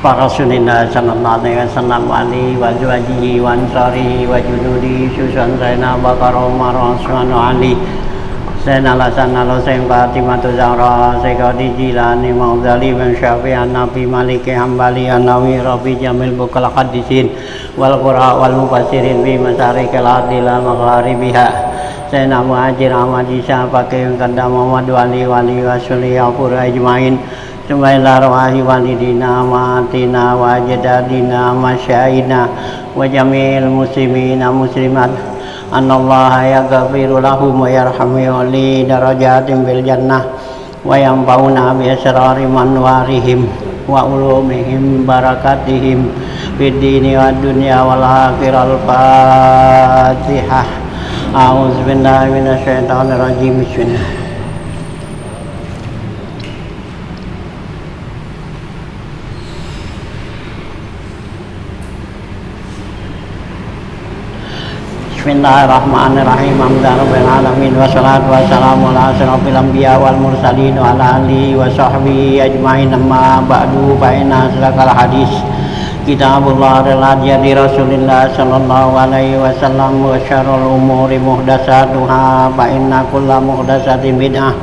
Rasulillah sallallahu alaihi wasallam wa alihi wa azwajihi wa ansarihi wa junudi Susan Zainab Bakar Umar Osman Ali Sayyidina Hasan Al-Husain Fatimah Zahra Sayyidi Jilani Maudzali bin Syafi'i Nabi Maliki Hambali Anawi Rabi Jamil Bukal Qadisin wal Qura wal Mufassirin bi Masarikil Adila Magharibiha Sayyidina Muhajir Ahmad Isa Fakih Kanda Muhammad Wali Wali Wasuli Apur Ajmain Sumailah rawahi walidina maatina wa jadadina masyaina wa jamil muslimina muslimat Anallaha yaghfiru lahum wa yarhamu li darajatin bil jannah wa yanfa'una bi asrari manwarihim wa ulumihim barakatihim fid dini wad dunya wal akhirah. Al-Fatihah. A'udzu billahi minasyaitonir rajim. Bismillah. Bismillahirrahmanirrahim. Alhamdulillahirabbil alamin wassalatu wassalamu ala asyrofil anbiya wal mursalin wa ala alihi wa sahbihi ajmain. Amma ba'du fa inna asdaqal hadis kitabullah di Rasulillah sallallahu alaihi wasallam wa syarrul umuri muhdatsatuha fa inna kulla muhdatsatin bid'ah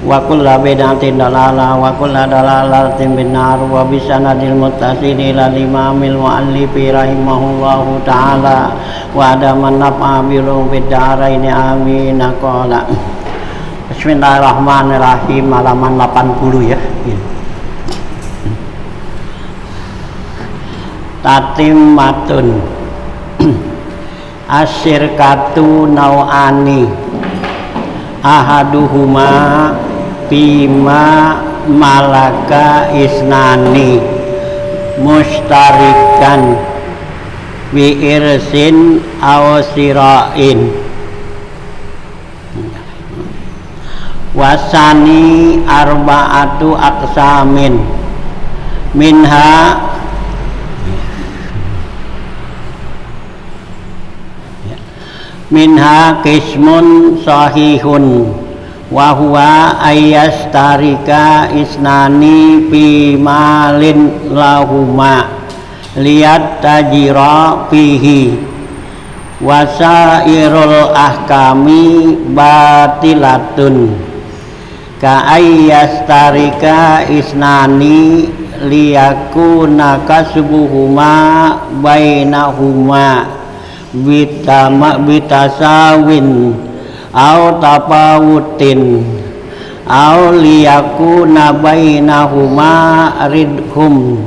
wa kulla bid'atin dalalah wa kulla dalalatin binnar. Wa bisanadil muttasil ila imamil muallifi rahimahullahu ta'ala wa adaman naf'a bilum bid'araini amin. Qala Bismillahirrahmanirrahim. Halaman 80 ya. Tatimmatun asyirkatu nau'ani ahaduhuma bima malaka isnani mustarikan bi irsin aw sirain wasani arba'atu aqsamin minha qismun sahihun wa huwa ayyastarika isnani fi malin lahuma liyat tajira fihi wasairul ahkami batilatun ka ayyastarika isnani liyakuna kasbuhuma bainahuma bitasawin au tafawutin au liyakuna bainahuma ridhum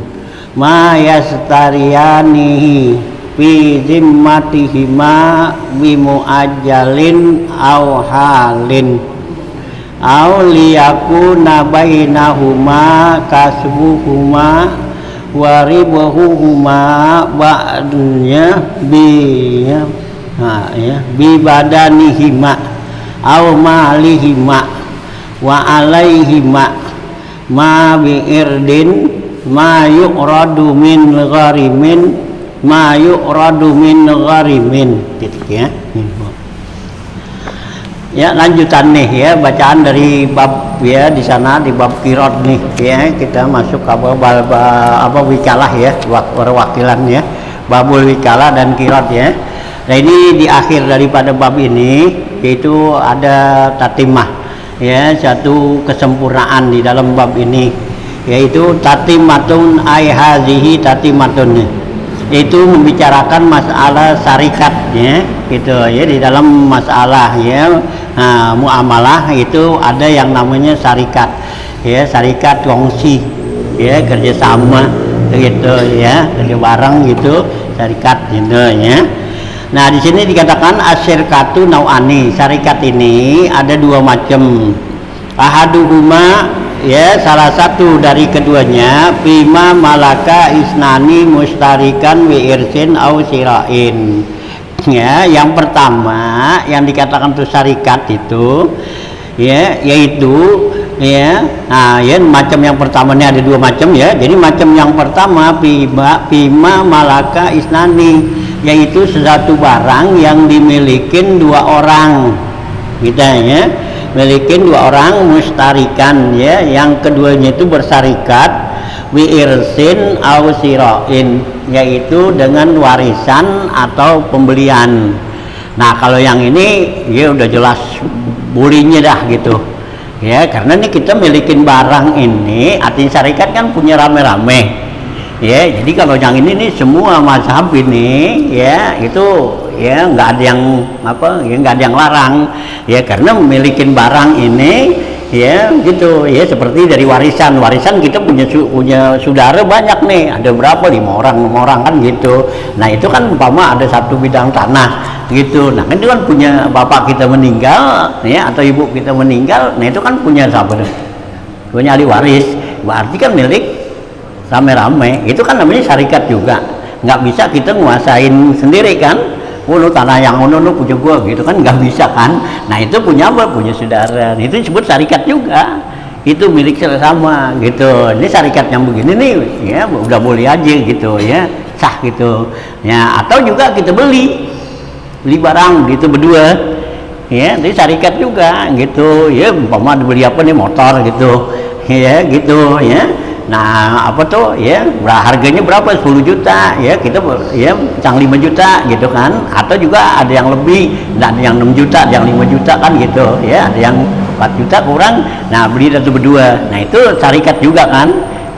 ma yastariyanihi fi zimmatihima bimuajjalin au halin au liyakuna bainahuma kasbuhuma waribuhuma ba'dunya bi badanihima aw malihima wa alaihima ma bi irdin ma yu'radu min gharimin titik ya. Ya, lanjutan nih ya, bacaan dari bab ya di sana di bab qiraat nih ya. Kita masuk ke bab wikalah ya, perwakilan ya. Babul wikalah dan qiraat ya. Nah, ini di akhir daripada bab ini yaitu ada tatimah ya, satu kesempurnaan di dalam bab ini yaitu tatimatun ai hazihi tatimatun. Itu membicarakan masalah syarikat ya, gitu ya. Di dalam masalah ya muamalah itu ada yang namanya syarikat ya, syarikat kongsi ya, kerjasama gitu ya, kerja bareng gitu, syarikat gitu ya. Nah, di sini dikatakan asyirkatu nau'ani, syarikat ini ada dua macam. Ahaduhuma ya, salah satu dari keduanya bima malaka isnani mustarikan wi irsin au sirain. Ya, yang pertama yang dikatakan itu syarikat itu ya, yaitu ya, nah ya, macam yang pertama ini ada dua macam ya. Jadi macam yang pertama bima malaka isnani, yaitu sesuatu barang yang dimiliki dua orang kita ya, milikin dua orang mustarikan ya, yang keduanya itu bersarikat irsin au siroin, yaitu dengan warisan atau pembelian. Nah kalau yang ini ya udah jelas bulinya dah gitu ya, karena ini kita milikin barang ini, artinya syarikat kan punya rame-rame ya. Jadi kalau yang ini nih semua mazhab ini ya itu ya nggak ada yang apa ya, nggak ada yang larang ya, karena milikin barang ini ya gitu ya. Seperti dari warisan kita punya saudara banyak nih, ada berapa, 5 orang kan gitu. Nah itu kan umpama ada satu bidang tanah gitu, nah kan itu kan punya bapak kita meninggal ya, atau ibu kita meninggal, nah itu kan punya siapa, punya ahli waris, berarti kan milik rame-rame. Itu kan namanya syarikat juga, nggak bisa kita nguasain sendiri kan. Lu tanah yang lu punya gua gitu kan, nggak bisa kan. Nah itu punya apa, punya saudara, itu disebut syarikat juga, itu milik sama gitu. Ini syarikat yang begini nih ya udah boleh aja gitu ya, sah gitu ya. Atau juga kita beli barang gitu berdua ya, itu syarikat juga gitu ya. Umpama beli apa nih, motor gitu ya gitu ya. Nah apa tuh ya, harganya berapa, 10 juta ya, kita ya cang 5 juta gitu kan. Atau juga ada yang lebih, ada yang 6 juta, ada yang 5 juta kan gitu ya, ada yang 4 juta kurang, nah beli satu berdua. Nah itu syarikat juga kan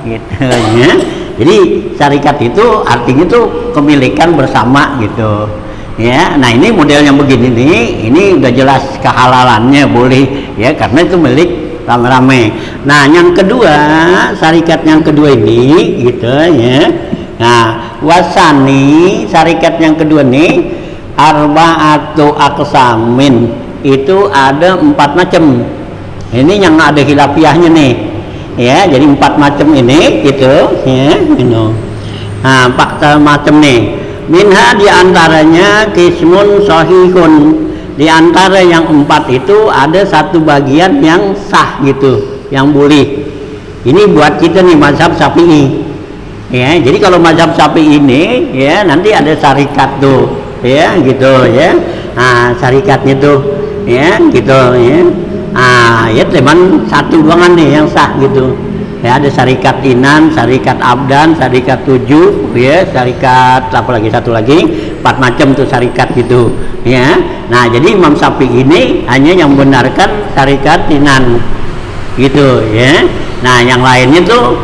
gitu ya. Jadi syarikat itu artinya tuh kepemilikan bersama gitu ya. Nah ini model yang begini nih, ini udah jelas kehalalannya, boleh ya, karena itu milik rame-rame. Nah yang kedua, syarikat yang kedua ini gitu ya. Nah wasani, syarikat yang kedua nih, arba'atu aqsamin, itu ada 4 macam. Ini yang ada khilafiahnya nih ya, jadi 4 macam ini gitu ya gitu. Nah 4 macam nih, minha diantaranya kismun sahihun, diantara yang 4 itu ada satu bagian yang sah gitu, yang boleh. Ini buat kita nih mazhab Syafi'i ya. Jadi kalau mazhab Syafi'i ini ya, nanti ada syarikat tuh ya gitu ya. Nah syarikatnya tuh ya gitu ya. Ya cuman satu doangan nih yang sah gitu ya. Ada syarikat inan, syarikat abdan, syarikat 7 ya, syarikat apa lagi, satu lagi, 4 macam tuh syarikat gitu ya. Nah jadi Imam Syafi'i ini hanya yang membenarkan syarikat inan gitu ya. Nah yang lainnya tuh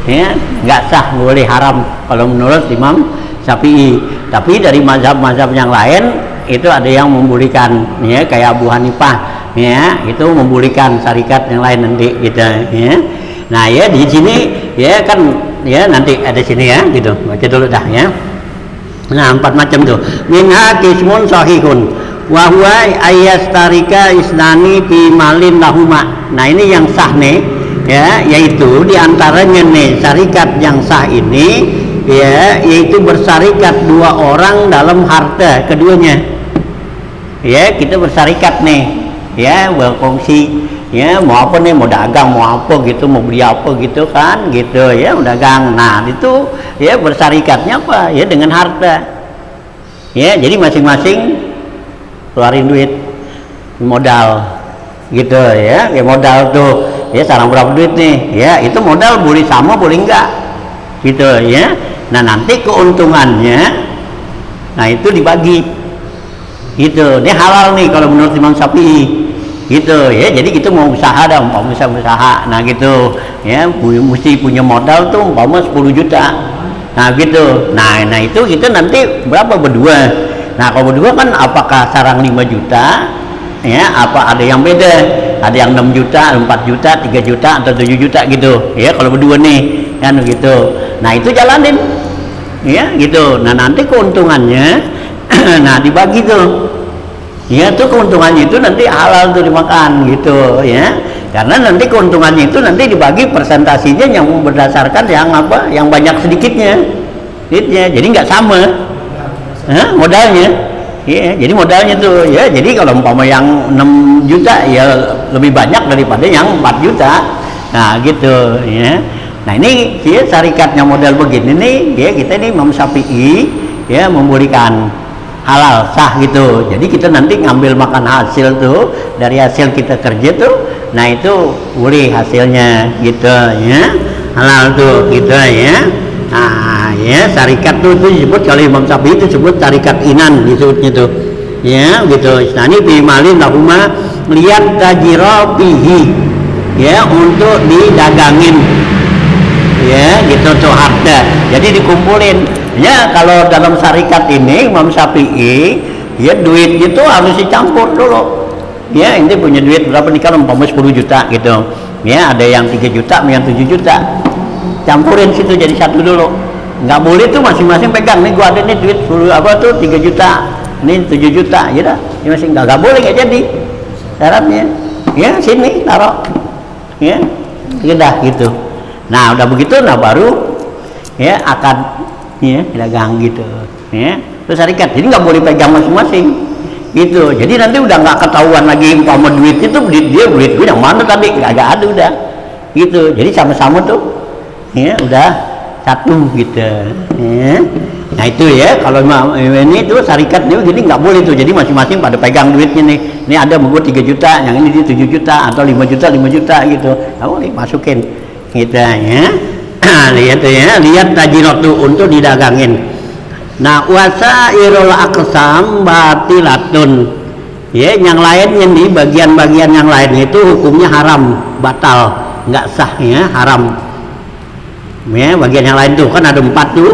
ya nggak sah, boleh, haram kalau menurut Imam Syafi'i. Tapi dari mazhab-mazhab yang lain itu ada yang membolehkan ya, kayak Abu Hanifah ya, itu membolehkan syarikat yang lain nanti gitu ya. Nah ya di sini ya kan ya, nanti ada sini ya gitu, baca dulu dah ya. Nah 4 macam tuh, minha kismun sahihun wa huwa ayastarika isnani fi malin lahuma. Nah ini yang sah nih ya, yaitu diantaranya nih syarikat yang sah ini ya, yaitu bersarikat 2 orang dalam harta keduanya ya. Kita bersarikat nih ya, berkongsi ya, mau apa nih, mau dagang, mau apa gitu, mau beli apa gitu kan gitu ya, mau dagang. Nah itu ya bersarikatnya apa ya, dengan harta ya. Jadi masing-masing keluarin duit modal gitu ya, kayak modal tuh ya, sekarang berapa duit nih ya, itu modal boleh sama boleh enggak gitu ya. Nah nanti keuntungannya nah itu dibagi gitu. Ini halal nih kalau menurut Imam Syafi'i gitu ya. Jadi kita mau usaha dah, mau usaha nah gitu ya, mesti punya modal tuh umpama 10 juta nah gitu. Nah itu kita nanti berapa berdua. Nah kalau berdua kan apakah sarang 5 juta ya, apa ada yang beda, ada yang 6 juta, 4 juta, 3 juta atau 7 juta gitu ya kalau berdua nih kan gitu. Nah itu jalanin ya gitu. Nah nanti keuntungannya nah dibagi tuh ya, tuh keuntungannya itu nanti halal tuh dimakan gitu ya, karena nanti keuntungannya itu nanti dibagi persentasinya yang berdasarkan yang apa, yang banyak sedikitnya gitu ya. Jadi nggak sama modalnya ya. Jadi modalnya tuh ya, jadi kalau umpama yang 6 juta ya lebih banyak daripada yang 4 juta nah gitu ya. Nah ini ya syarikatnya model begini nih ya, kita ini Imam Syafi'i ya membolehkan, halal, sah gitu. Jadi kita nanti ngambil makan hasil tuh, dari hasil kita kerja tuh, nah itu boleh hasilnya gitu ya. halal tuh gitu ya. Nah ya syarikat tuh itu disebut, kalau Imam Syafi'i itu disebut syarikat inan disebutnya tuh ya gitu. Nah ini bimalin lahuma lihat tajirabihi ya, untuk didagangin ya gitu tuh harta, jadi dikumpulin ya. Kalau dalam syarikat ini Imam Syafi'i ya, duit itu harus dicampur dulu ya. Ini punya duit berapa nih, kalau umpama 10 juta gitu ya, ada yang 3 juta, yang 7 juta, campurin situ jadi satu dulu. Nggak boleh tuh masing-masing pegang, nih gua ada nih duit 10 apa tuh 3 juta, ini 7 juta ya dah, ini masih nggak boleh, nggak jadi syaratnya ya. Sini taruh ya, udah gitu. Nah udah begitu, nah baru ya akad ya dagang gitu ya. Terus syarikat, jadi nggak boleh pegang masing-masing gitu. Jadi nanti udah nggak ketahuan lagi umpama duit itu dia duit gue yang mana tadi, nggak ada udah gitu. Jadi sama-sama tuh ya udah satu gitu ya. Nah itu ya, kalau ini tuh syarikat nih, jadi nggak boleh tuh, jadi masing-masing pada pegang duitnya nih. Ini ada gue 3 juta, yang ini dia 7 juta atau 5 juta gitu, nggak boleh masukin gitu ya. Lihat ya, lihat tajiratu untuk didagangin. Nah wasairul aqsam batilatun ya, yang lainnya nih, bagian-bagian yang lain itu hukumnya haram, batal, nggak sah ya, haram ya. Bagian yang lain tuh kan ada 4 tuh,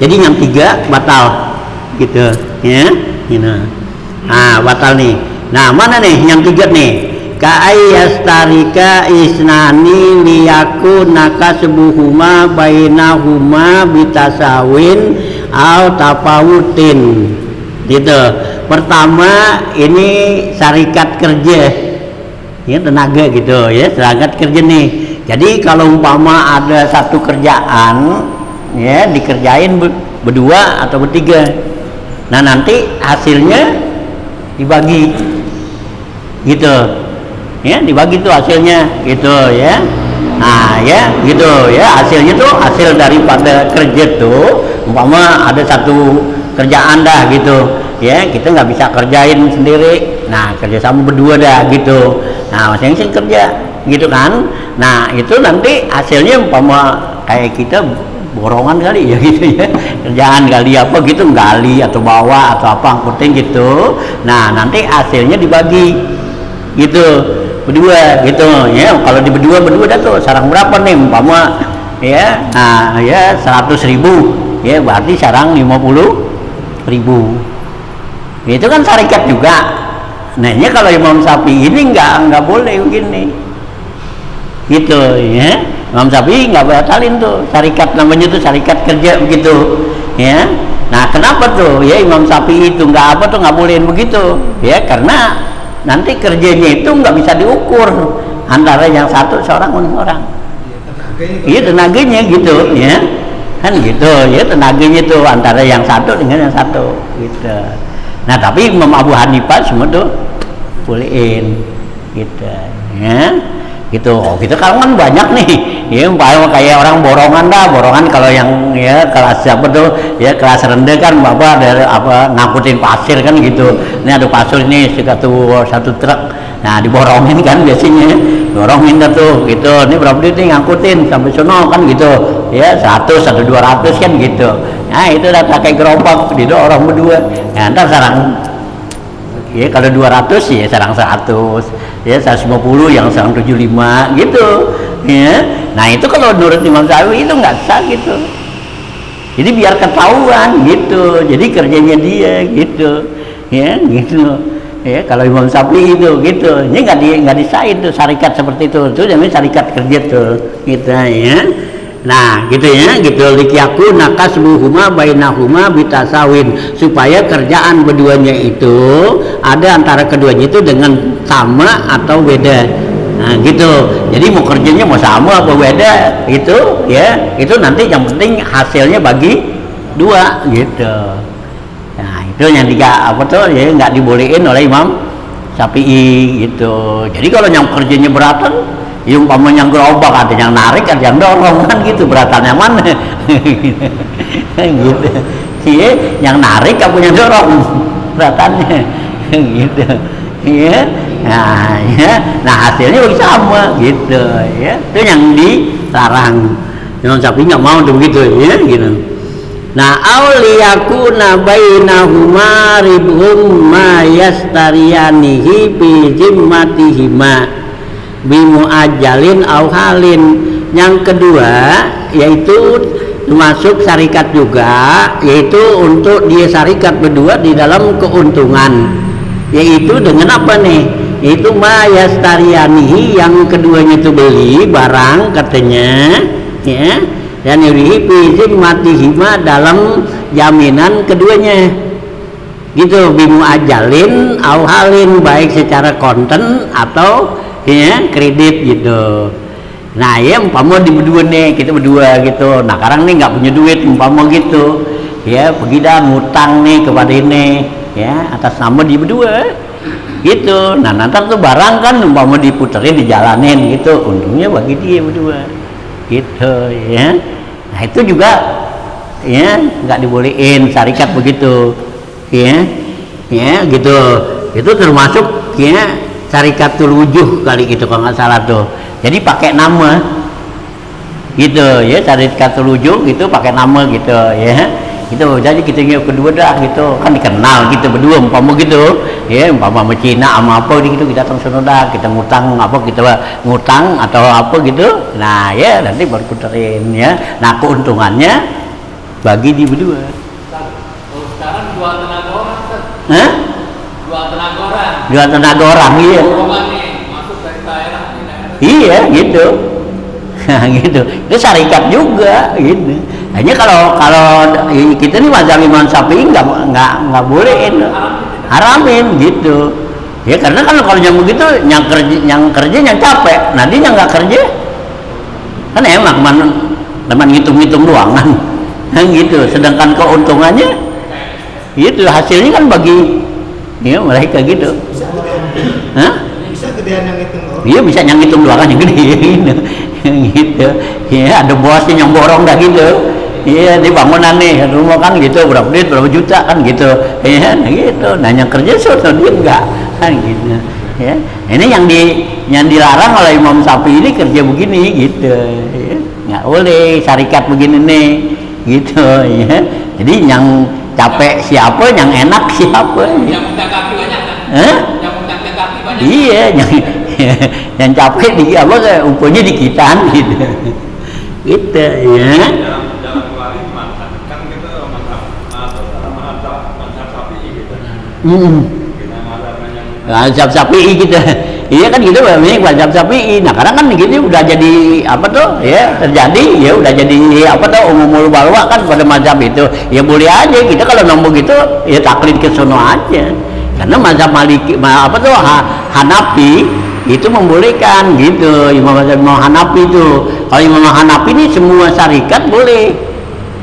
jadi yang 3 batal gitu ya gitu. Nah batal nih. Nah mana nih yang 3 nih, ka'ayyastarika isnani liyakuna kasbuhuma bainahuma bitasawin au tafawutin gitu. Pertama ini syarikat kerja ya, tenaga gitu ya, syarikat kerja nih. Jadi kalau umpama ada satu kerjaan ya, dikerjain berdua atau bertiga, nah nanti hasilnya dibagi gitu ya, dibagi tuh hasilnya gitu ya. Nah ya gitu ya, hasilnya tuh hasil daripada kerja tuh, umpama ada satu kerjaan dah gitu ya, kita nggak bisa kerjain sendiri, nah kerjasama berdua dah gitu. Nah masing-masing kerja gitu kan. Nah itu nanti hasilnya umpama kayak kita borongan kali ya gitu ya, kerjaan kali apa gitu, gali atau bawa atau apa angkutin gitu. Nah nanti hasilnya dibagi gitu berdua gitu ya. Kalau di berdua dah tuh sarang berapa nih umpama ya, nah ya 100.000 ya, berarti sarang 50.000 itu kan syarikat juga. Nah ini kalau Imam Syafi'i ini nggak boleh begini gitu ya. Imam Syafi'i nggak batalin tuh syarikat, namanya tuh syarikat kerja begitu ya. Nah kenapa tuh ya Imam Syafi'i itu nggak boleh begitu ya, karena nanti kerjanya itu nggak bisa diukur antara yang satu seorang iya tenaganya gitu ya kan gitu ya, tenaganya tuh antara yang satu dengan yang satu gitu. Nah tapi Imam Abu Hanifah semua tuh bolehin gitu ya gitu. Oh gitu kan banyak nih ya, kayak orang borongan kalau yang ya kelas siapa tuh ya, kelas rendah kan bapak ada apa ngangkutin pasir kan gitu. Ini ada pasir ini satu truk, nah diborongin kan biasanya, borongin tuh gitu. Ini berapa duit nih ngangkutin sampai sono kan gitu ya, 100 atau 200 kan gitu. Nah itu udah pakai gerobak gitu orang berdua. Nah ntar sarang ya, kalau 200 ya sarang 100 ya, 150 yang sarang 75 gitu ya. Nah itu kalau menurut Imam Syafi'i itu nggak sah gitu, jadi biar ketahuan gitu, jadi kerjanya dia gitu ya gitu ya. Kalau Imam Syafi'i itu gitu, ini nggak disahin tuh syarikat seperti itu namanya syarikat kerja tuh gitu ya. Nah gitu ya gitu, likyaku nakasbuhuma bainahuma bitasawin, supaya kerjaan berduanya itu ada antara keduanya itu dengan sama atau beda. Nah gitu, jadi mau kerjanya mau sama apa beda itu ya, itu nanti yang penting hasilnya bagi dua gitu. Nah itu yang ya nggak dibolehin oleh Imam Syafi'i gitu. Jadi kalau yang kerjanya beratan, ya umpama yang gerobak ada yang narik ada yang dorong kan gitu, beratan yang mana gitu iya, yang narik apa yang dorong beratannya gitu iya. Nah hasilnya sama gitu ya, itu yang dilarang Imam Syafi'i nggak mau tuh begitu ya gitu. Nah, auliyakuna bainahuma ribhum ma yastariyanihi bi zimmatihima bimu ajalin au halin. Yang kedua yaitu termasuk syarikat juga, yaitu untuk dia syarikat berdua di dalam keuntungan, yaitu dengan apa nih? Itu ma yastariyanihi, yang keduanya itu beli barang katanya ya, dan yurihi fi matihima, dalam jaminan keduanya gitu, bimu ajalin au halin, baik secara konten atau ya kredit gitu. Nah ya umpama di berdua nih, kita berdua gitu, nah sekarang nih nggak punya duit umpama gitu ya, pergi dah ngutang nih kepada ini ya atas nama di berdua gitu. Nah nanti tuh barang kan umpama diputerin, dijalanin gitu, untungnya bagi dia berdua gitu ya. Nah itu juga ya nggak dibolehin syarikat begitu ya gitu. Itu termasuk ya syarikatul wujuh kali gitu kalau nggak salah tuh. Jadi pakai nama gitu ya, syarikatul wujuh gitu pakai nama gitu ya gitu. Jadi kita kedua dah gitu kan dikenal gitu berdua umpama gitu ya, umpama sama Cina sama apa gitu, kita langsung dah kita ngutang apa, kita ngutang atau apa gitu. Nah ya nanti baru puterin ya. Nah keuntungannya bagi di berdua. Sekarang jual tenaga orang kan? Hah? Jual tenaga orang. Jual tenaga orang iya. Masuk dari daerah ke daerah. Iya gitu. Nah gitu. Itu syarikat juga gitu. Hanya kalau kita nih mazhab Imam Syafi'i nggak bolehin, haramin gitu. Ya karena kan kalau yang begitu yang kerja yang capek, nanti yang nggak kerja kan enak teman ngitung doang kan gitu. Sedangkan keuntungannya itu hasilnya kan bagi ya mereka gitu. Hah? Bisa gedean yang hitung doang. Iya bisa yang ngitung doang kan yang gede gitu. Ya ada bosnya yang borong dah gitu. Iya di bangunan nih rumah kan gitu, berapa duit berapa juta kan gitu ya gitu. Nah yang kerja sudah dia enggak kan gitu ya. Ini yang dilarang oleh Imam Syafi'i ini kerja begini gitu ya. Nggak boleh syarikat begini nih gitu ya. Jadi yang capek siapa, yang enak siapa Yang punya kaki banyak kan? Yang punya kaki banyak. Iya yang capek di apa umpanya di kita gitu gitu ya. Dalam wali mantan kan kita mantan Syafi'i gitu. Kita mazhabnya Mazhab Syafi'i gitu. Iya kan gitu banyak mazhab Syafi'i. Nah karena kan gitu udah jadi apa tuh ya, terjadi ya udah jadi apa tuh umumul balwa kan pada mazhab itu. Ya boleh aja kita kalau nombor gitu ya taklid ke sono aja. Karena mazhab Maliki apa tuh Hanafi itu membolehkan gitu. Imam Hanafi itu, kalau Imam Hanafi ini semua syarikat boleh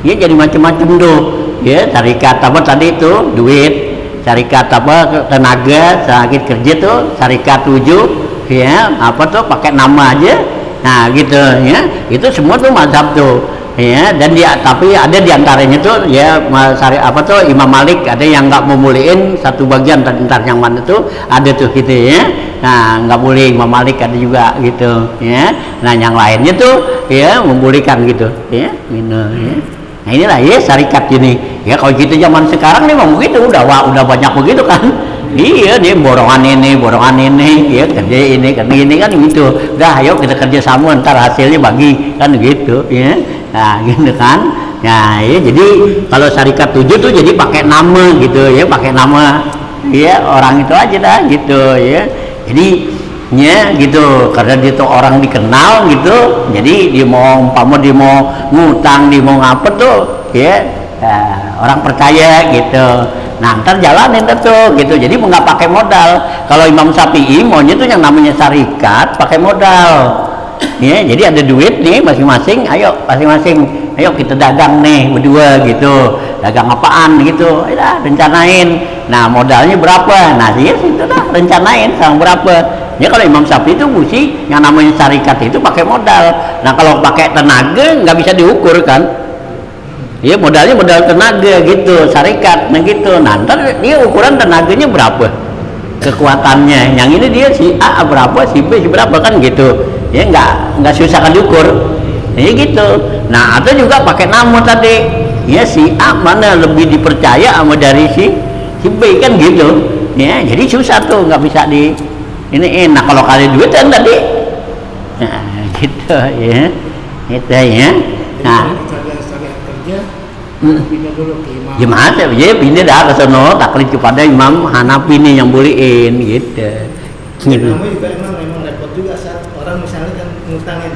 ya, jadi macam-macam tuh ya. Syarikat apa tadi itu duit, syarikat apa tenaga, syarikat kerja tuh syarikat wujuh ya apa tuh pakai nama aja. Nah gitu ya, itu semua tuh mazhab tuh ya. Dan dia tapi ada diantaranya tuh ya apa tuh Imam Malik ada yang nggak membolehin satu bagian, entar yang mana tuh ada tuh gitu ya. Nah nggak boleh Imam Malik ada juga gitu ya. Nah yang lainnya tuh ya membolehkan gitu ya gitu ya. Nah inilah ya syarikat ini ya. Kalau kita zaman sekarang nih memang begitu, udah banyak begitu kan. Iya dia borongan ini ya, kerja ini kan gitu. Udah ayo kita kerja sama, ntar hasilnya bagi kan gitu ya. Nah gitu kan. Nah ya jadi kalau syarikat 7 tuh jadi pakai nama gitu ya, pakai nama ya orang itu aja dah gitu ya. Jadi ya gitu, karena dia tuh orang dikenal gitu, jadi dia mau umpama dia mau ngutang, dia mau ngapa tuh ya, orang percaya gitu. Nah ntar jalanin tuh gitu, jadi nggak pakai modal. Kalau Imam Syafi'i maunya tuh yang namanya syarikat pakai modal ya. Jadi ada duit nih masing-masing, ayo kita dagang nih berdua gitu. Dagang apaan gitu, ya rencanain. Nah modalnya berapa, nah ya situ dah rencanain sekarang berapa. Ya kalau Imam Syafi'i itu mesti yang namanya syarikat itu pakai modal. Nah kalau pakai tenaga nggak bisa diukur kan. Ya modalnya modal tenaga gitu, syarikat nah gitu. Nah ntar dia ukuran tenaganya berapa, kekuatannya. Yang ini dia si A berapa, si B si berapa kan gitu. Ya nggak susah kan diukur. ya gitu. Nah atau juga pakai nama tadi, ya si A mana lebih dipercaya sama dari si B kan gitu, ya jadi susah tuh nggak bisa di ini. Nah kalau kali duit kan tadi, nah gitu ya, gitu ya. Nah kerja pindah dulu ke imam. gimana ya pindah dah ke sono taklid kepada Imam Hanafi nih yang bolehin gitu. Namanya juga emang repot juga saat orang misalnya kan ngutangin,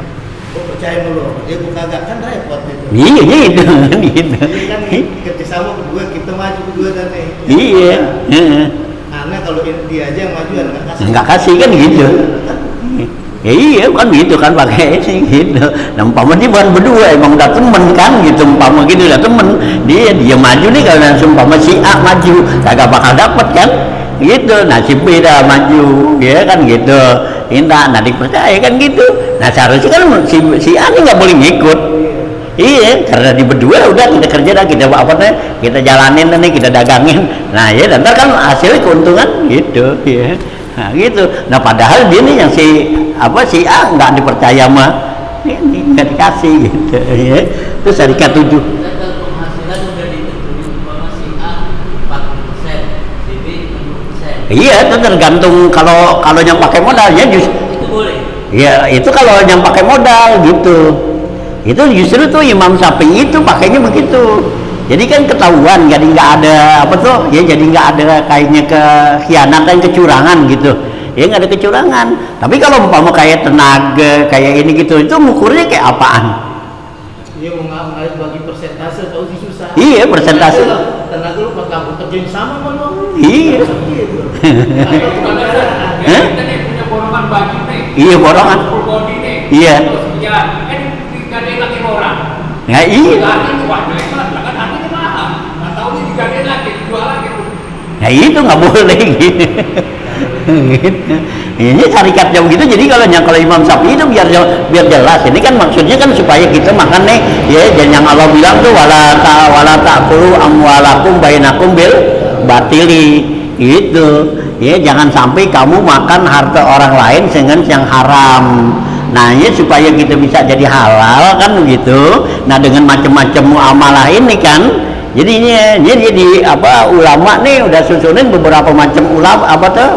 gue percaya dulu, dia gue kagak kan repot gitu. Iya gitu, gitu. Jadi kan kerjasama berdua, kita maju berdua dan Iya. aneh kalau dia aja yang maju nggak kasih. Nggak kasih kan gitu. Ya iya kan gitu kan pakai sih gitu. Nah umpama dia bukan berdua emang udah temen kan gitu, umpama gitu udah temen dia maju nih kalau umpama si A maju kagak bakal dapet kan gitu. Nah si B dah maju ya kan gitu, indah nah dipercaya kan gitu. Nah seharusnya kan si A ini nggak boleh ngikut. Iya, karena di berdua udah kita kerja dah, kita apa nih, kita jalanin nih, kita dagangin. Nah ya, dan ntar kan hasilnya keuntungan gitu, ya. Nah gitu. Nah padahal dia nih yang si A nggak dipercaya mah, ini nggak dikasih gitu, ya. Terus syarikat 7. Kalau penghasilan udah ditentuin umpama si A 40%, si B 60%. Iya, itu tergantung kalau yang pakai modalnya justru. Itu boleh. Ya itu kalau yang pakai modal gitu. Itu justru tuh Imam Syafi'i itu pakainya begitu. Jadi kan ketahuan, jadi nggak ada apa tuh, ya jadi nggak ada kayaknya kekhianatan, kecurangan gitu. Ya nggak ada kecurangan. Tapi kalau umpama kayak tenaga, kayak ini gitu, itu ngukurnya kayak apaan? Dia mau nggak bagi persentase, tahu sih susah. Iya persentase. Tenaga lu kamu kerjain sama sama lu. Iya. Hah? Kita nih punya borongan baju nih. Iya borongan. Full body nih. Iya. Terus jalan, kan digadein lagi orang. Ya iya. Lagi wah jelek banget, kan harganya mahal. Nggak tahu nih digadein lagi, dijual lagi tuh. Ya itu nggak boleh gitu. Gitu. Ini syarikatnya begitu. Jadi kalau Imam Syafi'i itu biar jelas. Ini kan maksudnya kan supaya kita makan nih, ya dan yang Allah bilang tuh wala ta'kulu amwalakum bainakum bil batili gitu. Ya jangan sampai kamu makan harta orang lain dengan yang haram. Nah ya supaya kita bisa jadi halal kan begitu. Nah dengan macam-macam muamalah ini kan. Jadinya jadi ulama nih udah susunin beberapa macam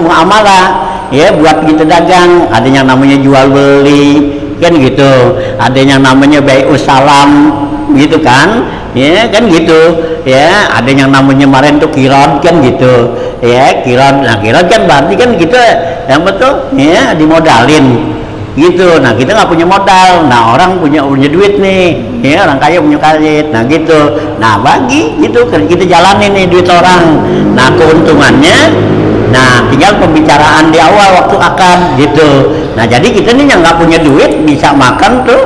muamalah ya buat kita dagang. Ada yang namanya jual beli kan gitu, ada yang namanya bai'us salam gitu kan, ya kan gitu ya. Ada yang namanya kemarin tuh kirad kan gitu ya, kirad. Nah kirad kan berarti kan kita yang betul ya dimodalin gitu. Nah kita nggak punya modal, nah orang punya duit nih ya, orang kaya punya kredit, nah gitu. Nah bagi gitu kita jalanin nih duit orang. Nah keuntungannya nah tinggal pembicaraan di awal waktu akad gitu. Nah jadi kita nih yang nggak punya duit bisa makan tuh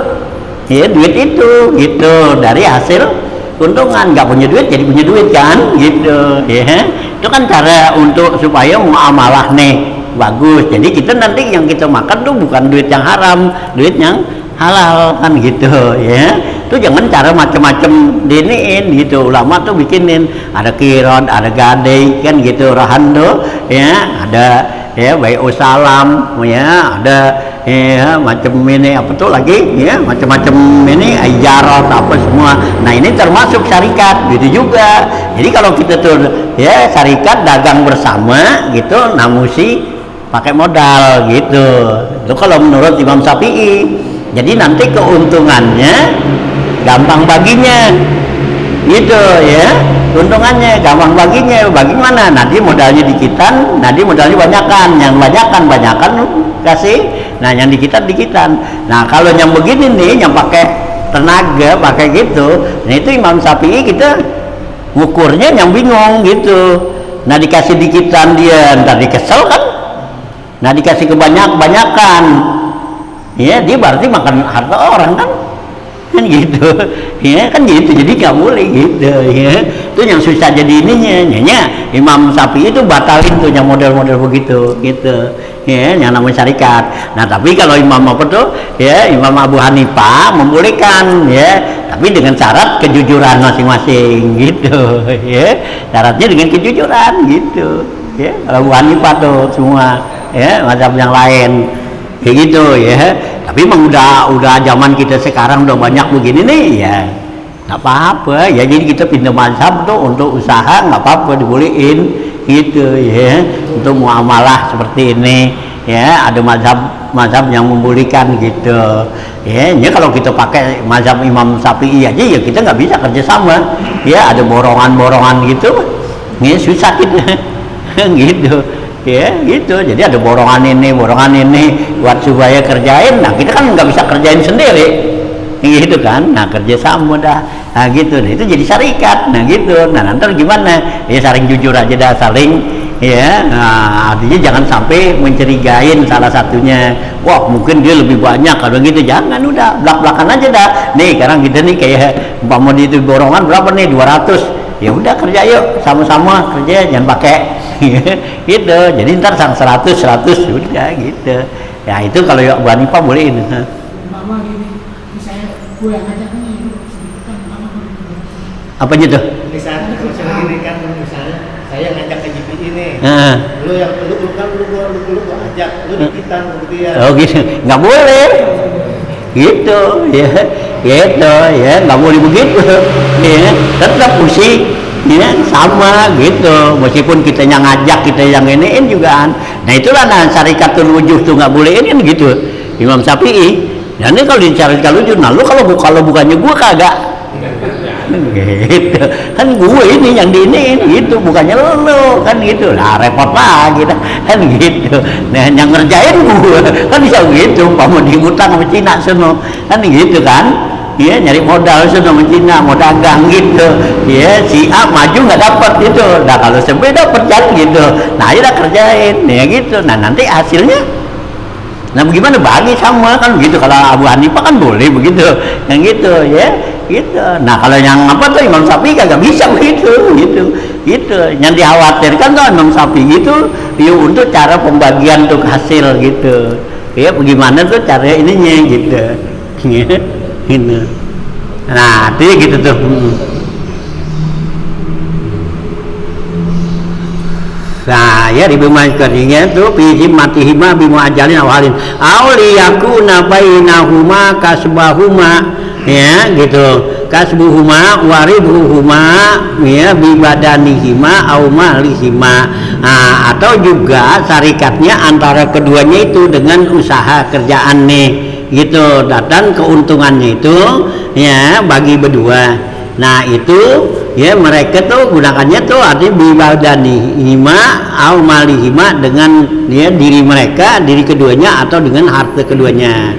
ya duit itu gitu dari hasil keuntungan. Nggak punya duit jadi punya duit kan gitu ya. Itu kan cara untuk supaya muamalah nih bagus. Jadi kita nanti yang kita makan tuh bukan duit yang haram, duit yang halal kan gitu ya. Itu jangan cara macam-macam diniin gitu. Ulama tuh bikinin ada kirad, ada gadai kan gitu, rahando ya, ada ya bai'us salam ya, ada ya macam ini apa tuh lagi ya, macam-macam ini ijarat apa semua. Nah ini termasuk syarikat gitu juga. Jadi kalau kita tuh ya syarikat dagang bersama gitu, nah mesti pakai modal gitu. Itu kalau menurut Imam Syafi'i. Jadi nanti keuntungannya gampang baginya gitu ya, keuntungannya gampang baginya. Bagaimana? Nanti modalnya dikitan, nanti modalnya banyakan, yang banyakan kasih, nah yang dikitan. Nah kalau yang begini nih yang pakai tenaga pakai gitu, nah itu Imam Syafi'i kita ngukurnya yang bingung gitu. Nah dikasih dikitan dia ntar dikesel kan. Nah dikasih kebanyakan ya dia berarti makan harta orang kan gitu ya kan gitu. Jadi nggak boleh gitu ya. Itu yang susah jadi ininya nyanyi. Imam Syafi'i itu batalin tuh yang model-model begitu gitu ya, yang namanya syarikat. Nah tapi kalau Imam apa tuh ya, Imam Abu Hanifah membolehkan ya, tapi dengan syarat kejujuran masing-masing gitu ya. Syaratnya dengan kejujuran gitu ya. Kalau Abu Hanifah tuh semua ya, mazhab yang lain kayak gitu ya. Tapi emang udah zaman kita sekarang udah banyak begini nih ya nggak apa-apa ya, jadi kita pindah mazhab tuh untuk usaha nggak apa-apa, dibolehin gitu ya, untuk muamalah seperti ini ya, ada mazhab yang membolehkan gitu ya. Ya kalau kita pakai mazhab Imam Syafi'i aja ya kita nggak bisa kerjasama ya, ada borongan gitu ya, susah kita gitu ya gitu. Jadi ada borongan ini buat supaya kerjain, nah kita kan nggak bisa kerjain sendiri gitu kan, nah kerjasama dah, nah gitu, nah itu jadi syarikat, nah gitu, nah nanti gimana ya, saling jujur aja dah, saling ya, nah artinya jangan sampai mencurigain salah satunya, wah mungkin dia lebih banyak kalau gitu, jangan, udah belak-belakan aja dah. Nih sekarang kita nih kayak umpama itu borongan berapa nih, 200, ya udah kerja yuk, sama-sama kerja, jangan pakai gitu, jadi ntar sang 100 udah gitu ya. Itu kalau ya Bu Hanifah boleh ini. Mama gini, misalnya gue yang ngajak nih, sedikit kan mama Apa gitu? Misalnya kalau ini kan misalnya saya ngajak ke GP ini, Heeh. lu kan lu ajak, lu dikitan kemudian. Oh gitu, nggak boleh gitu ya, gitu ya, nggak boleh begitu ya, tetap mesti ya sama gitu, meskipun kita yang ngajak, kita yang iniin juga. Nah itulah syarikatul wujuh tuh nggak boleh ini gitu Imam Syafi'i. Dan ini kalau syarikatul wujuh, nah lu kalau bukannya gua kagak gitu kan, gue ini yang diiniin gitu, bukannya lo kan gitu, nah repot lagi kan gitu. Nah yang ngerjain gue kan bisa gitu, mau diutang sama Cina sono kan gitu kan ya, nyari modal sono sama Cina, mau dagang gitu ya, si A maju nggak dapat gitu, nah kalau sampai dapat kan gitu, nah aja kerjain ya gitu, nah nanti hasilnya nah bagaimana bagi sama kan begitu. Kalau Abu Hanifah kan boleh begitu yang gitu ya gitu. Nah kalau yang apa tuh Imam Syafi'i kagak bisa begitu gitu. Yang dikhawatirkan tuh Imam Syafi'i itu ya untuk cara pembagian untuk hasil gitu ya, bagaimana tuh cara ininya gitu gitu. Nah itu gitu tuh. Nah ya ribumaikarinya tuh pihim matihima bimu ajalin awalin awliyakuna bainahuma kasbahuma ya gitu, kasbuhuma waribuhuma ya bibadanihima au malihima. Nah, atau juga syarikatnya antara keduanya itu dengan usaha kerjaan nih gitu, dan keuntungannya itu ya bagi berdua. Nah itu ya mereka tuh gunakannya tuh artinya bibadanihima au malihima, dengan ya diri mereka, diri keduanya atau dengan harta keduanya.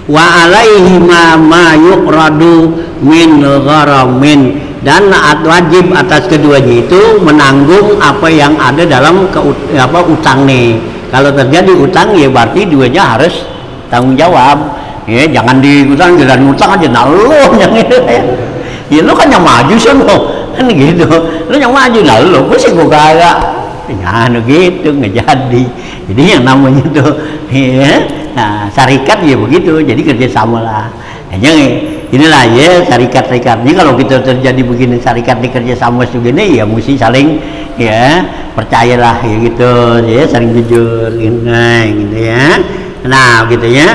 Wa alaihima ma yuqradu min gharamin, dan wajib atas keduanya itu menanggung apa yang ada dalam utang nih. Kalau terjadi utang ya berarti duanya harus tanggung jawab ya, jangan diutang jalan utang aja, nah lo yang itu ya lu kan yang maju sono kan gitu, lu yang maju, nah lu gue sih gue kagak ya gitu, nggak jadi. Jadi yang namanya tuh ya, nah syarikat ya begitu, jadi kerjasama lah. Nah, inilah ya syarikat-syarikat ini, kalau kita terjadi begini syarikat di kerjasama segini ya mesti saling ya percayalah ya gitu ya, saling jujur gitu ya. Nah gitu ya.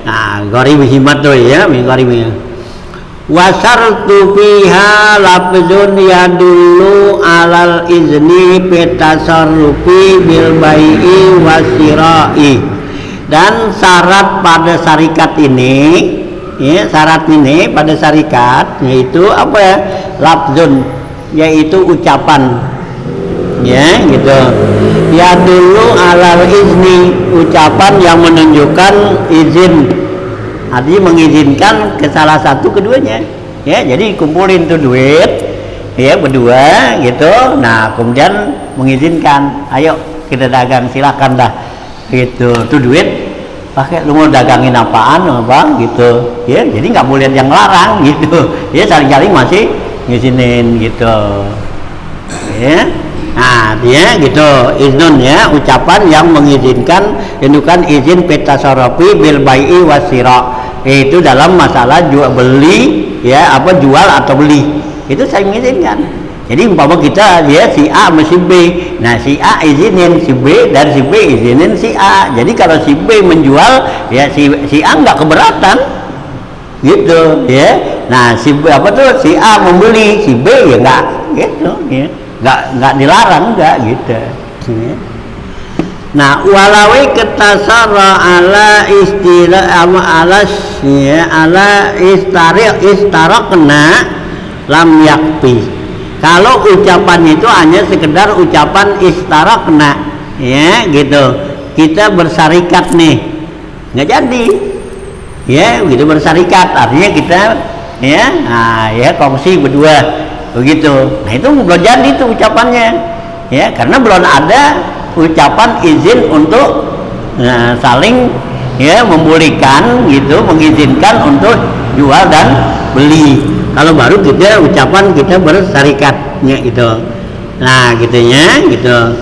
Nah gharib himat tuh ya, gharib wasartu fiha lafzun yadullu alal izni petasarrufi bil bai'i wasirai. Dan syarat pada syarikat ini ya, syarat ini pada syarikat yaitu apa ya, lafzun yaitu ucapan ya gitu, yadullu alal izni ucapan yang menunjukkan izin, artinya mengizinkan ke salah satu keduanya ya. Jadi kumpulin tuh duit ya berdua gitu, nah kemudian mengizinkan, ayo kita dagang silakan dah gitu, tuh duit pakai, lu mau dagangin apaan bang gitu ya, jadi nggak boleh yang larang gitu ya, saling-saling masih ngizinin gitu ya. Nah dia gitu iznun ya, ucapan yang mengizinkan, menunjukkan izin petasarrufi bil bai'i wasira, itu dalam masalah jual beli ya, apa jual atau beli itu saya mengizinkan Jadi umpama kita dia si A sama si B, nah si A izinin si B dan si B izinin si A. Jadi kalau si B menjual ya si A nggak keberatan, gitu ya. Nah si B, si A membeli, si B ya nggak, gitu ya, nggak dilarang nggak gitu. Ya. Nah walawi ketasara ala istarokna lam yakfi. Kalau ucapan itu hanya sekedar ucapan istarokna, ya gitu. Kita bersarikat nih, nggak jadi, ya gitu bersarikat. Artinya kita ya kongsi berdua, begitu. Nah itu belum jadi tuh ucapannya, ya karena belum ada ucapan izin untuk saling ya membolehkan gitu, mengizinkan untuk jual dan beli. Kalau baru kita ucapan kita bersarikatnya gitu. Nah gitunya gitu.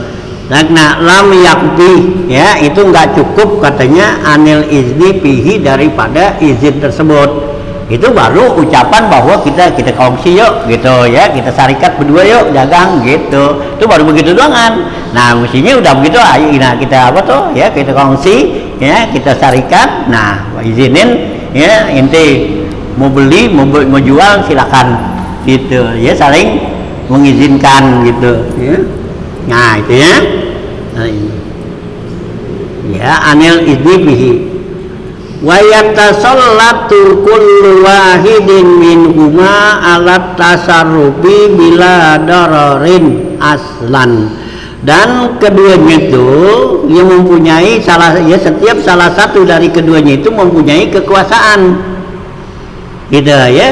Nah lam yakfi ya itu nggak cukup katanya anil izni fihi daripada izin tersebut. Itu baru ucapan bahwa kita kongsi yuk gitu ya, kita sarikat berdua yuk dagang gitu. Itu baru begitu doangan. Nah mestinya udah begitu ayo nah kita ya kita kongsi ya, kita sarikat. Nah izinin ya inti mau beli mau jual silakan gitu ya, saling mengizinkan gitu ya. Nah itu ya. Ya anil izni bihi wa yatasallatu kullu wahidin minhuma alat tasarrufi bila dararin aslan. Dan keduanya itu yang mempunyai setiap salah satu dari keduanya itu mempunyai kekuasaan. Gitu ya,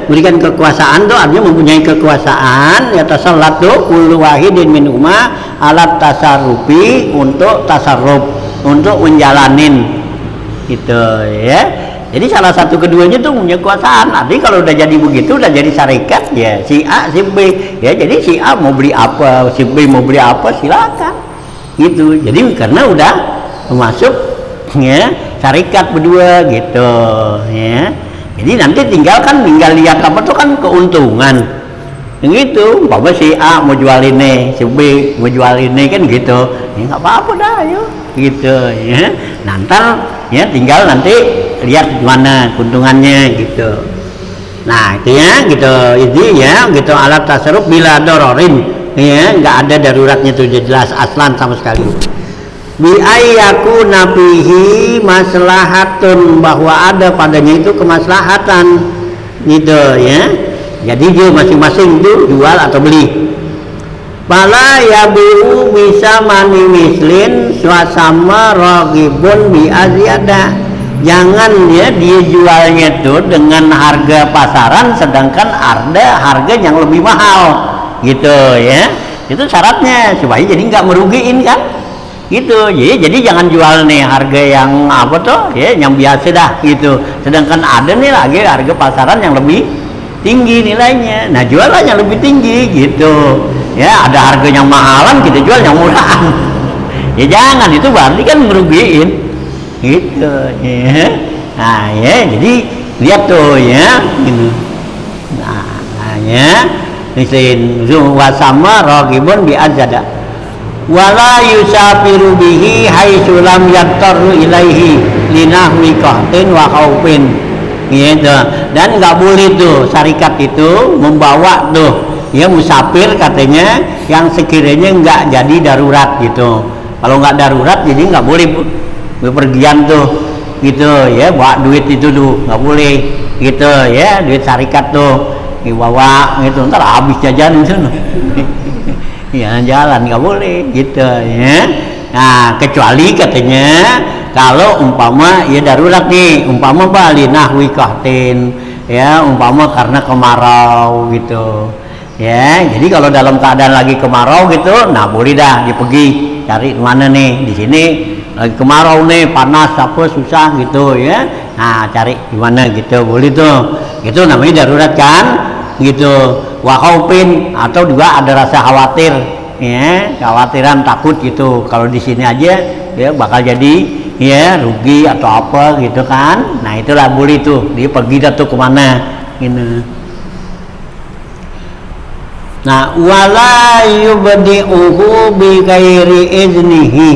berikan kekuasaan tuh artinya mempunyai kekuasaan ya tasallatu kullu wahidin minhuma alat tasarrufi untuk tasarruf, untuk menjalanin gitu ya. Jadi salah satu keduanya tuh punya kekuasaan. Artinya kalau udah jadi begitu, udah jadi syarikat ya si A si B ya, jadi si A mau beli apa, si B mau beli apa silakan gitu. Jadi karena udah masuk ya syarikat berdua gitu ya. Jadi nanti tinggal lihat apa tuh kan keuntungan gitu. Bapak si A mau jual ini, si B mau jual ini kan gitu. Ya nggak apa-apa dah yuk gitu ya. Nanti ya tinggal nanti lihat gimana keuntungannya gitu. Nah itu ya gitu ini ya gitu alat tasarruf bila dororin ya, nggak ada daruratnya tuh jelas aslan sama sekali. Bi ayyaku nafihi maslahatun, bahwa ada padanya itu kemaslahatan gitu ya. Jadi dia masing-masing itu jual atau beli. Pala yabu bisa mani mislin suasama ragibun bi azyada. Jangan ya dia jualnya tuh dengan harga pasaran sedangkan ada harga yang lebih mahal gitu ya. Itu syaratnya supaya jadi nggak merugiin kan gitu. Jadi jangan jual nih harga yang apa tuh ya yang biasa dah gitu, sedangkan ada nih lagi harga pasaran yang lebih tinggi nilainya, nah jualan yang lebih tinggi gitu ya. Ada harga yang mahalan kita jual yang murahan ya jangan, itu berarti kan merugiin gitu ya. Nah ya jadi lihat tuh ya gitu. Nah ya misalin wasama ragibun bi azada wala yusafiru bihi haitsu lam yattaru ilaihi linahwi qahtin wa khaufin gitu. Dan nggak boleh tuh syarikat itu membawa tuh ya musafir katanya yang sekiranya nggak jadi darurat gitu. Kalau nggak darurat jadi nggak boleh bepergian tuh gitu ya, bawa duit itu tuh nggak boleh gitu ya, duit syarikat tuh dibawa gitu ntar habis jajan itu ya jalan nggak boleh gitu ya. Nah kecuali katanya kalau umpama ya darurat nih, umpama bali nahwi kahtin ya, umpama karena kemarau gitu ya. Jadi kalau dalam keadaan lagi kemarau gitu, nah boleh dah dia pergi cari mana nih, di sini lagi kemarau nih, panas apa susah gitu ya. Nah cari di mana gitu boleh tuh, itu namanya darurat kan gitu. Wakaupin atau juga ada rasa khawatir ya, khawatiran takut gitu kalau di sini aja ya bakal jadi ya rugi atau apa gitu kan. Nah itulah boleh tuh dia pergi dah tuh kemana gitu. Nah, wala yubdi'uhu bi ghairi iznihi.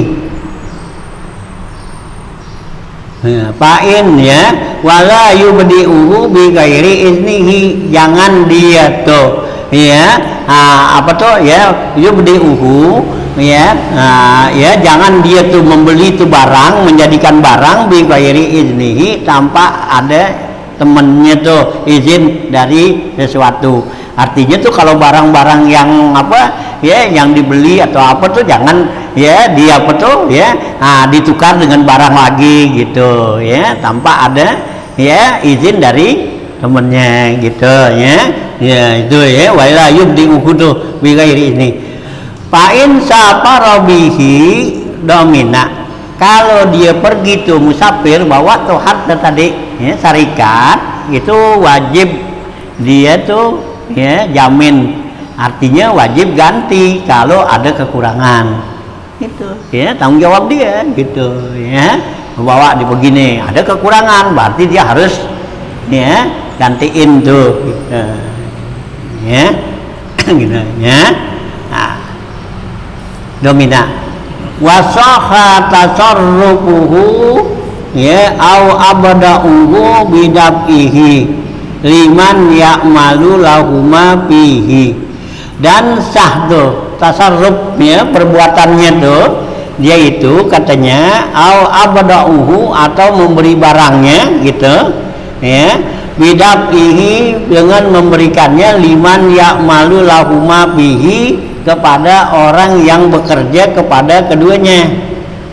Pain ya, wala yubdi'uhu bi ghairi iznihi, jangan dia tuh ya apa tuh ya yubdi'uhu ya ya jangan dia tuh membeli tuh barang, menjadikan barang bi ghairi iznihi, tanpa ada temennya tuh izin dari sesuatu. Artinya tuh kalau barang-barang yang apa ya yang dibeli atau apa tuh jangan ya dia apa tuh ya ditukar dengan barang lagi gitu ya, tanpa ada ya izin dari temennya gitu ya. Ya itu ya, wala yubdi'uhu tuh bi ghairi ini. Fa in safara bihi domina, kalau dia pergi tuh musafir bawa tuh harta tadi ya, syarikat itu wajib dia tuh ya jamin, artinya wajib ganti kalau ada kekurangan gitu ya, tanggung jawab dia gitu ya, membawa di begini ada kekurangan berarti dia harus ya gantiin tuh gitu. Ya gitu ya. Nah, domina wasaha tasarrufuhu ya au abda'uhu bidab'ihi liman ya'malu lahuma fihi, dan sah tuh tasarrufnya perbuatannya tuh dia itu katanya au abda'uhu atau memberi barangnya gitu ya, bidab'ihi dengan memberikannya liman ya'malu lahuma fihi, kepada orang yang bekerja kepada keduanya,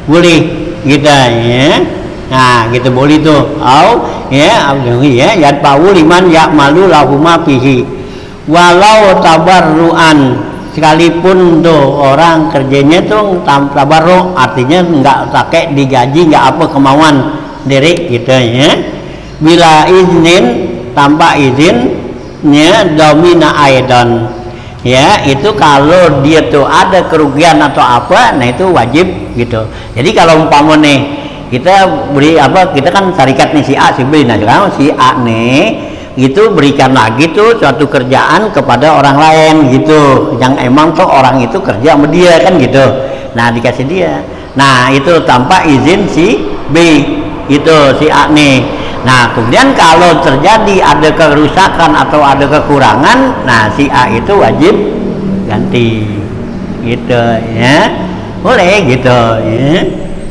boleh gitu ya. Nah gitu boleh tuh au ya yadpa'u liman ya'malu lahuma fihi walau tabarruan, sekalipun tuh orang kerjanya tuh tabarru, artinya nggak pakai digaji, nggak apa kemauan diri gitu ya. Bila iznin, tanpa izinnya domina aidan ya, itu kalau dia tuh ada kerugian atau apa, nah itu wajib gitu. Jadi kalau umpama nih kita beri apa, kita kan syarikat nih si A si B, nah sekarang si A nih itu berikan lagi tuh suatu kerjaan kepada orang lain gitu, yang emang tuh orang itu kerja sama dia kan gitu, nah dikasih dia, nah itu tanpa izin si B itu si A nih. Nah kemudian kalau terjadi ada kerusakan atau ada kekurangan, nah si A itu wajib ganti gitu ya, boleh gitu ya.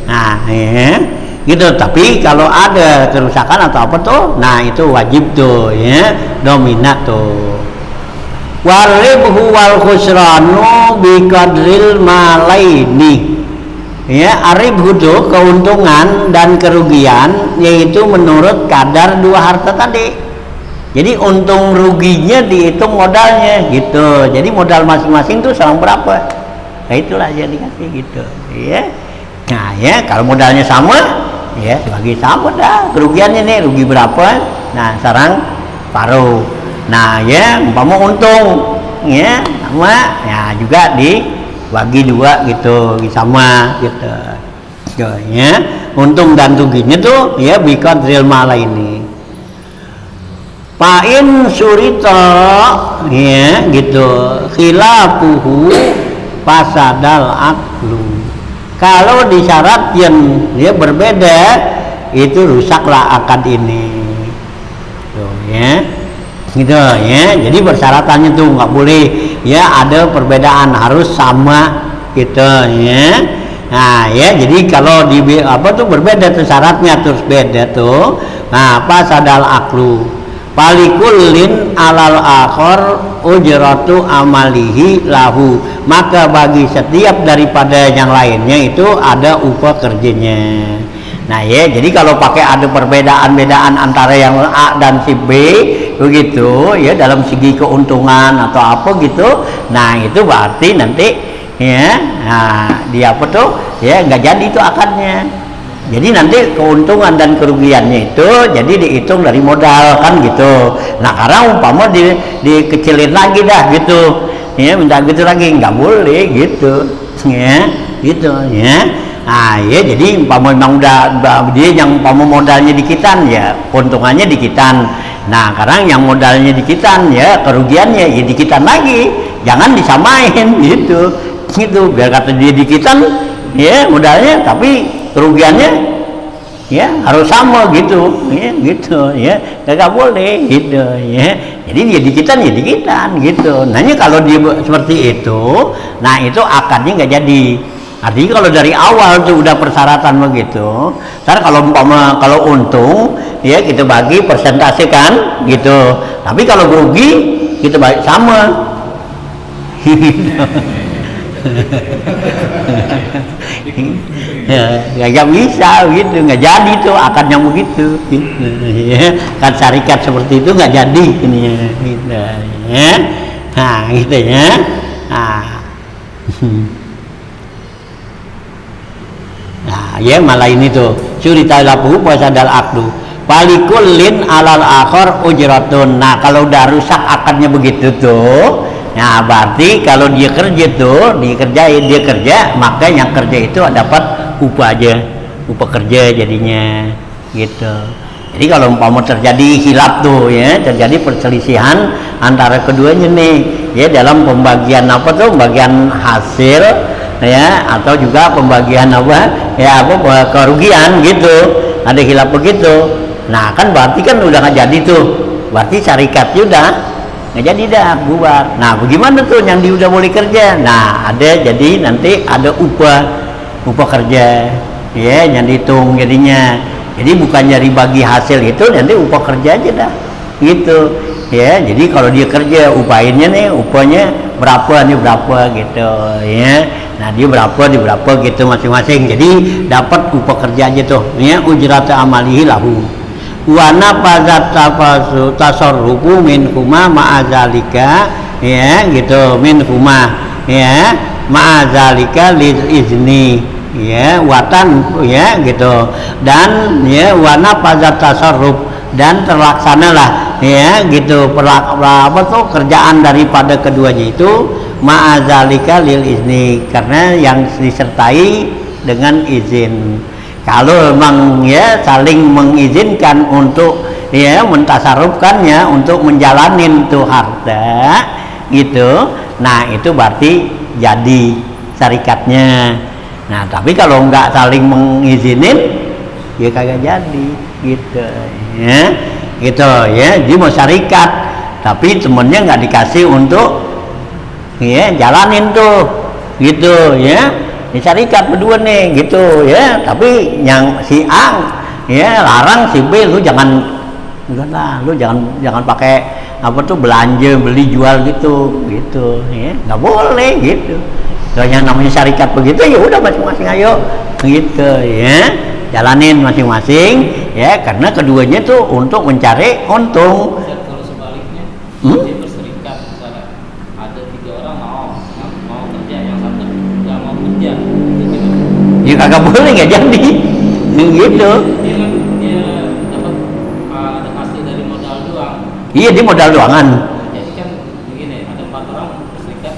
Nah ya gitu, tapi kalau ada kerusakan atau apa tuh, nah itu wajib tuh ya, domina tuh. Waribhu wal khusranu bi qadril malaini ya, aribhu tuh keuntungan dan kerugian yaitu menurut kadar dua harta tadi. Jadi untung ruginya dihitung modalnya gitu, jadi modal masing-masing tuh selang berapa, nah itulah jadi dikasih gitu ya. Nah ya kalau modalnya sama ya bagi sama dah kerugiannya nih, rugi berapa, nah sekarang paruh. Nah ya umpama untung ya sama ya juga dibagi dua gitu sama gitu ya, untung dan ruginya tuh ya biqadril mala ini. Pain surita ya gitu khilafuhu fasadal aklu, kalau disyaratkan dia berbeda itu rusaklah akad ini tuh ya gitu ya. Jadi persyaratannya tuh nggak boleh ya ada perbedaan, harus sama gitu ya. Nah ya jadi kalau di apa tuh berbeda tuh syaratnya terus beda tuh, nah fasadal aklu palikullin alal akhor ujratu amalihi lahu, maka bagi setiap daripada yang lainnya itu ada upah kerjanya. Nah ya jadi kalau pakai ada perbedaan-bedaan antara yang A dan si B begitu ya dalam segi keuntungan atau apa gitu, nah itu berarti nanti ya nah dia apa tuh ya nggak jadi itu akadnya. Jadi nanti keuntungan dan kerugiannya itu jadi dihitung dari modal kan gitu. Nah karena umpama dikecilin lagi dah gitu ya, minta gitu lagi nggak boleh gitu ya gitu ya. Nah ya jadi umpama memang udah dia yang umpama modalnya dikitan ya keuntungannya dikitan, Nah sekarang yang modalnya dikitan ya kerugiannya ya dikitan lagi, jangan disamain gitu biar kata dia dikitan ya modalnya tapi kerugiannya ya harus sama gitu ya gak boleh gitu ya. Jadi dia dikitan gitu. Nanya kalau dia seperti itu, nah itu akadnya nggak jadi. Artinya kalau dari awal tuh udah persyaratan begitu, ntar kalau kalau untung ya kita bagi persentase kan gitu, tapi kalau rugi kita bagi sama. Ya, nggak bisa gitu, nggak jadi tuh akadnya begitu gitu, ya. Kan syarikat seperti itu nggak jadi ini gitu, ya. Nah gitu ya. Nah ya malah ini tuh surita lahu wasadal akdu palikullin alal akhor ujratun. Nah kalau udah rusak akadnya begitu tuh, nah berarti kalau dia kerja tuh dia kerja maka yang kerja itu dapat upah aja, upah kerja jadinya gitu. Jadi kalau umpama terjadi khilaf tuh ya, terjadi perselisihan antara keduanya nih ya dalam pembagian apa tuh, pembagian hasil ya atau juga pembagian kerugian gitu, ada khilaf begitu. Nah kan berarti kan udah nggak jadi tuh, berarti syarikat udah nggak jadi dah bubar. Nah bagaimana tuh yang dia udah boleh kerja? Nah ada jadi nanti ada upah kerja ya yang dihitung jadinya. Jadi bukan dari bagi hasil itu, nanti upah kerja aja dah gitu ya. Jadi kalau dia kerja upahnya nih, upahnya berapa nih berapa gitu ya. Nah dia berapa gitu masing-masing. Jadi dapat upah kerja aja tuh ya, ujrat amalihi lahu wa nafazat tasarrufu min huma ma'azalika ya gitu, min huma ya ma'azalika lil izni ya watan ya gitu, dan ya wa nafazat tasarruf dan terlaksanalah ya gitu apa tuh kerjaan daripada keduanya itu ma'azalika lil izni, karena yang disertai dengan izin. Kalau memang ya saling mengizinkan untuk ya mentasarufkannya untuk menjalanin tuh harta gitu, nah itu berarti jadi syarikatnya. Nah tapi kalau nggak saling mengizinin ya kagak jadi gitu ya, gitu ya. Dia mau syarikat tapi temennya nggak dikasih untuk ya jalanin tuh gitu ya. Syarikat berdua nih gitu ya, tapi yang si A ya larang si B, lu jangan enggak lah, lu jangan pakai apa tuh belanja beli jual gitu ya, nggak boleh gitu. Kalau yang namanya syarikat begitu ya udah masing-masing ayo gitu ya, jalanin masing-masing ya, karena keduanya tuh untuk mencari untung. Kalau sebaliknya dia berserikat, misalnya ada 3 orang mau kerja, yang satu nggak mau kerja, Ya kagak boleh, nggak jadi gitu. Dia dapat ada hasil dari modal doang. Iya dia modal doangan. Jadi kan begini, ada 4 orang berserikat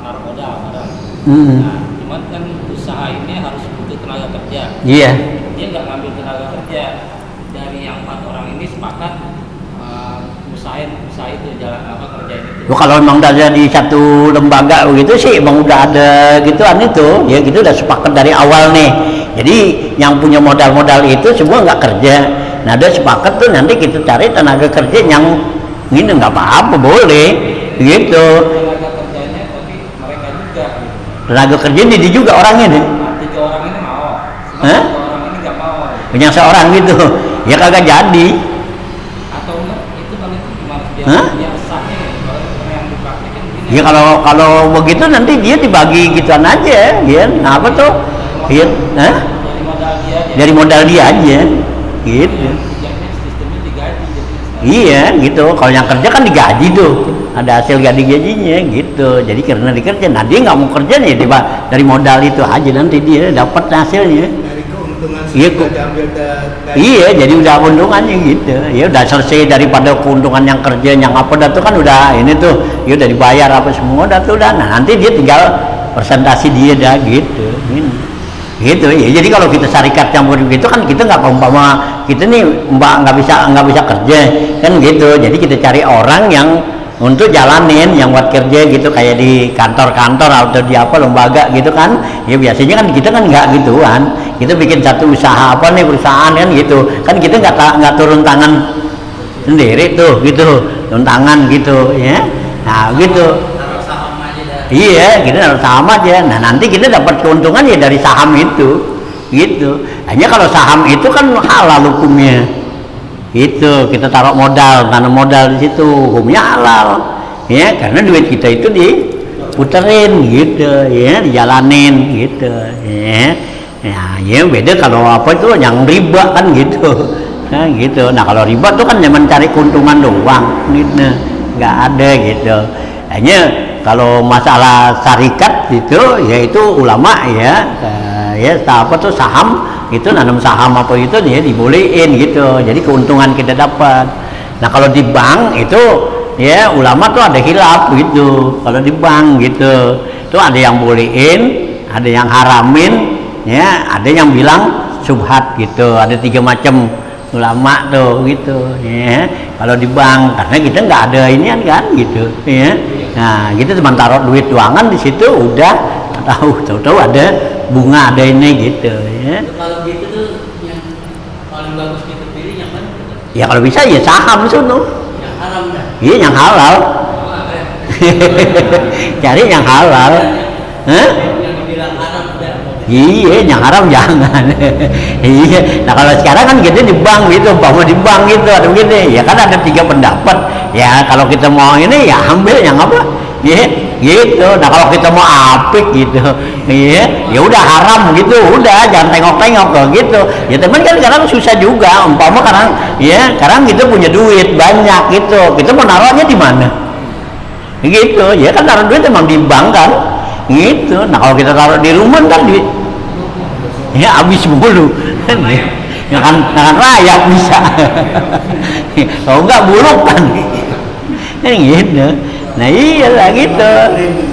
naruh modal bareng. Nah, cuman kan usaha ini harus butuh tenaga kerja. Iya. Dia nggak ngambil tenaga kerja dari yang 4 orang ini, sepakat usaha itu jalan kerjain itu. Kalau memang udah di satu lembaga begitu sih, emang udah ada gituan itu, ya gitu udah sepakat dari awal nih. Jadi yang punya modal-modal itu semua nggak kerja. Nah udah sepakat tuh nanti kita cari tenaga kerja yang ini nggak apa-apa boleh, gitu. Tenaga kerjanya tapi mereka juga. Tenaga kerja ini juga orangnya nih. 3 orang ini mau, Hah? 1 orang ini nggak mau. Punya seorang gitu, ya kagak jadi. Atau enggak, itu kan itu gimana biar Hah? dia sahnya kalau yang dipraktekin begini. Ya kalau begitu nanti dia dibagi gituan aja, ya. Nah apa tuh? Ya, Dari modal dia aja. dari modal dia aja, gitu. Kerjanya sistemnya digaji jadi. Iya gitu, kalau yang kerja kan digaji tuh, ada hasil gajinya gitu. Jadi karena dikerja, nah dia nggak mau kerja nih, dari modal itu aja nanti dia dapat hasilnya. Dari keuntungan Iya, sudah diambil dari Iya, jadi udah keuntungannya gitu. Ya udah selesai daripada keuntungan yang kerja, yang apa dah tuh kan udah ini tuh, ya udah dibayar apa semua dah tuh dah. Nah nanti dia tinggal presentasi dia dah gitu. Ini. gitu ya. Jadi kalau kita syarikat campur gitu kan kita nggak umpama kita nih nggak bisa kerja kan gitu. Jadi kita cari orang yang untuk jalanin yang buat kerja gitu, kayak di kantor-kantor atau di apa lembaga gitu kan. Ya biasanya kan kita kan nggak gituan, kita bikin satu usaha apa nih, perusahaan kan gitu kan, kita nggak turun tangan sendiri tuh gitu, turun tangan gitu ya. Nah gitu. Iya, kita harus saham aja. Nah nanti kita dapat keuntungan ya dari saham itu, gitu. Hanya kalau saham itu kan halal hukumnya, itu kita taruh modal, tanam modal di situ, hukumnya halal, ya karena duit kita itu diputerin, gitu, ya dijalanin, gitu, ya. Ya beda kalau apa itu yang riba kan gitu, nah gitu. Nah kalau riba tuh kan cuma cari keuntungan doang, gitu, nggak ada gitu. Hanya kalau masalah syarikat itu yaitu ulama ya apa tuh saham itu, nanam saham apa itu ya dibolehin gitu, jadi keuntungan kita dapat. Nah kalau di bank itu ya ulama tuh ada khilaf gitu, kalau di bank gitu itu ada yang bolehin, ada yang haramin ya, ada yang bilang subhat gitu, ada 3 macam ulama tuh gitu ya kalau di bank, karena kita nggak ada inian kan gitu ya. Nah kita cuma taruh duit doangan di situ, udah tahu ada bunga, ada ini gitu ya. Kalau gitu tuh yang paling bagus kita pilih yang mana? Ya kalau bisa ya saham sono. Yang haram dah. Iya yang halal. Cari yang halal. Hah? Yang dibilang haram dah. Iya, yang haram jangan. Iya. Nah kalau sekarang kan kita di bank gitu, bahwa di bank gitu ada begini. Ya kan ada 3 pendapat. Ya kalau kita mau ini ya ambil yang apa? Ya, gitu. Nah kalau kita mau apik gitu, ya udah haram gitu, udah jangan tengok-tengok kok gitu. Ya teman kan sekarang susah juga, umpama sekarang kita punya duit banyak gitu, kita mau naruhnya di mana? Gitu, ya kan taruh duit emang di bank kan, gitu. Nah kalau kita taruh di rumah kan ya habis mulu, kan rayap bisa, kalau enggak buruk kan gitu. Nah iyalah gitu.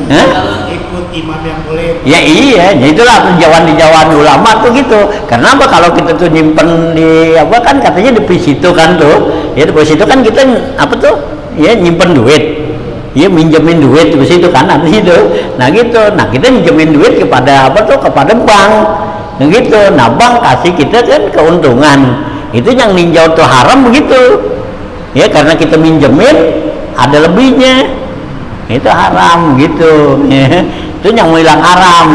Hah? Ikut imam yang boleh. Ya iya, ya itulah tinjauan ulama tuh gitu. Karena apa, kalau kita tuh nyimpen di apa kan katanya deposito kan tuh. Ya deposito kan kita apa tuh? Ya nyimpen duit. Ya minjemin duit deposito kan ada itu. Nah gitu. Nah kita minjemin duit kepada apa tuh? Kepada bank. Nah gitu. Nah bank kasih kita kan keuntungan. Itu yang ninjau tuh haram begitu. Ya karena kita minjemin ada lebihnya, itu haram gitu ya. Itu yang bilang haram.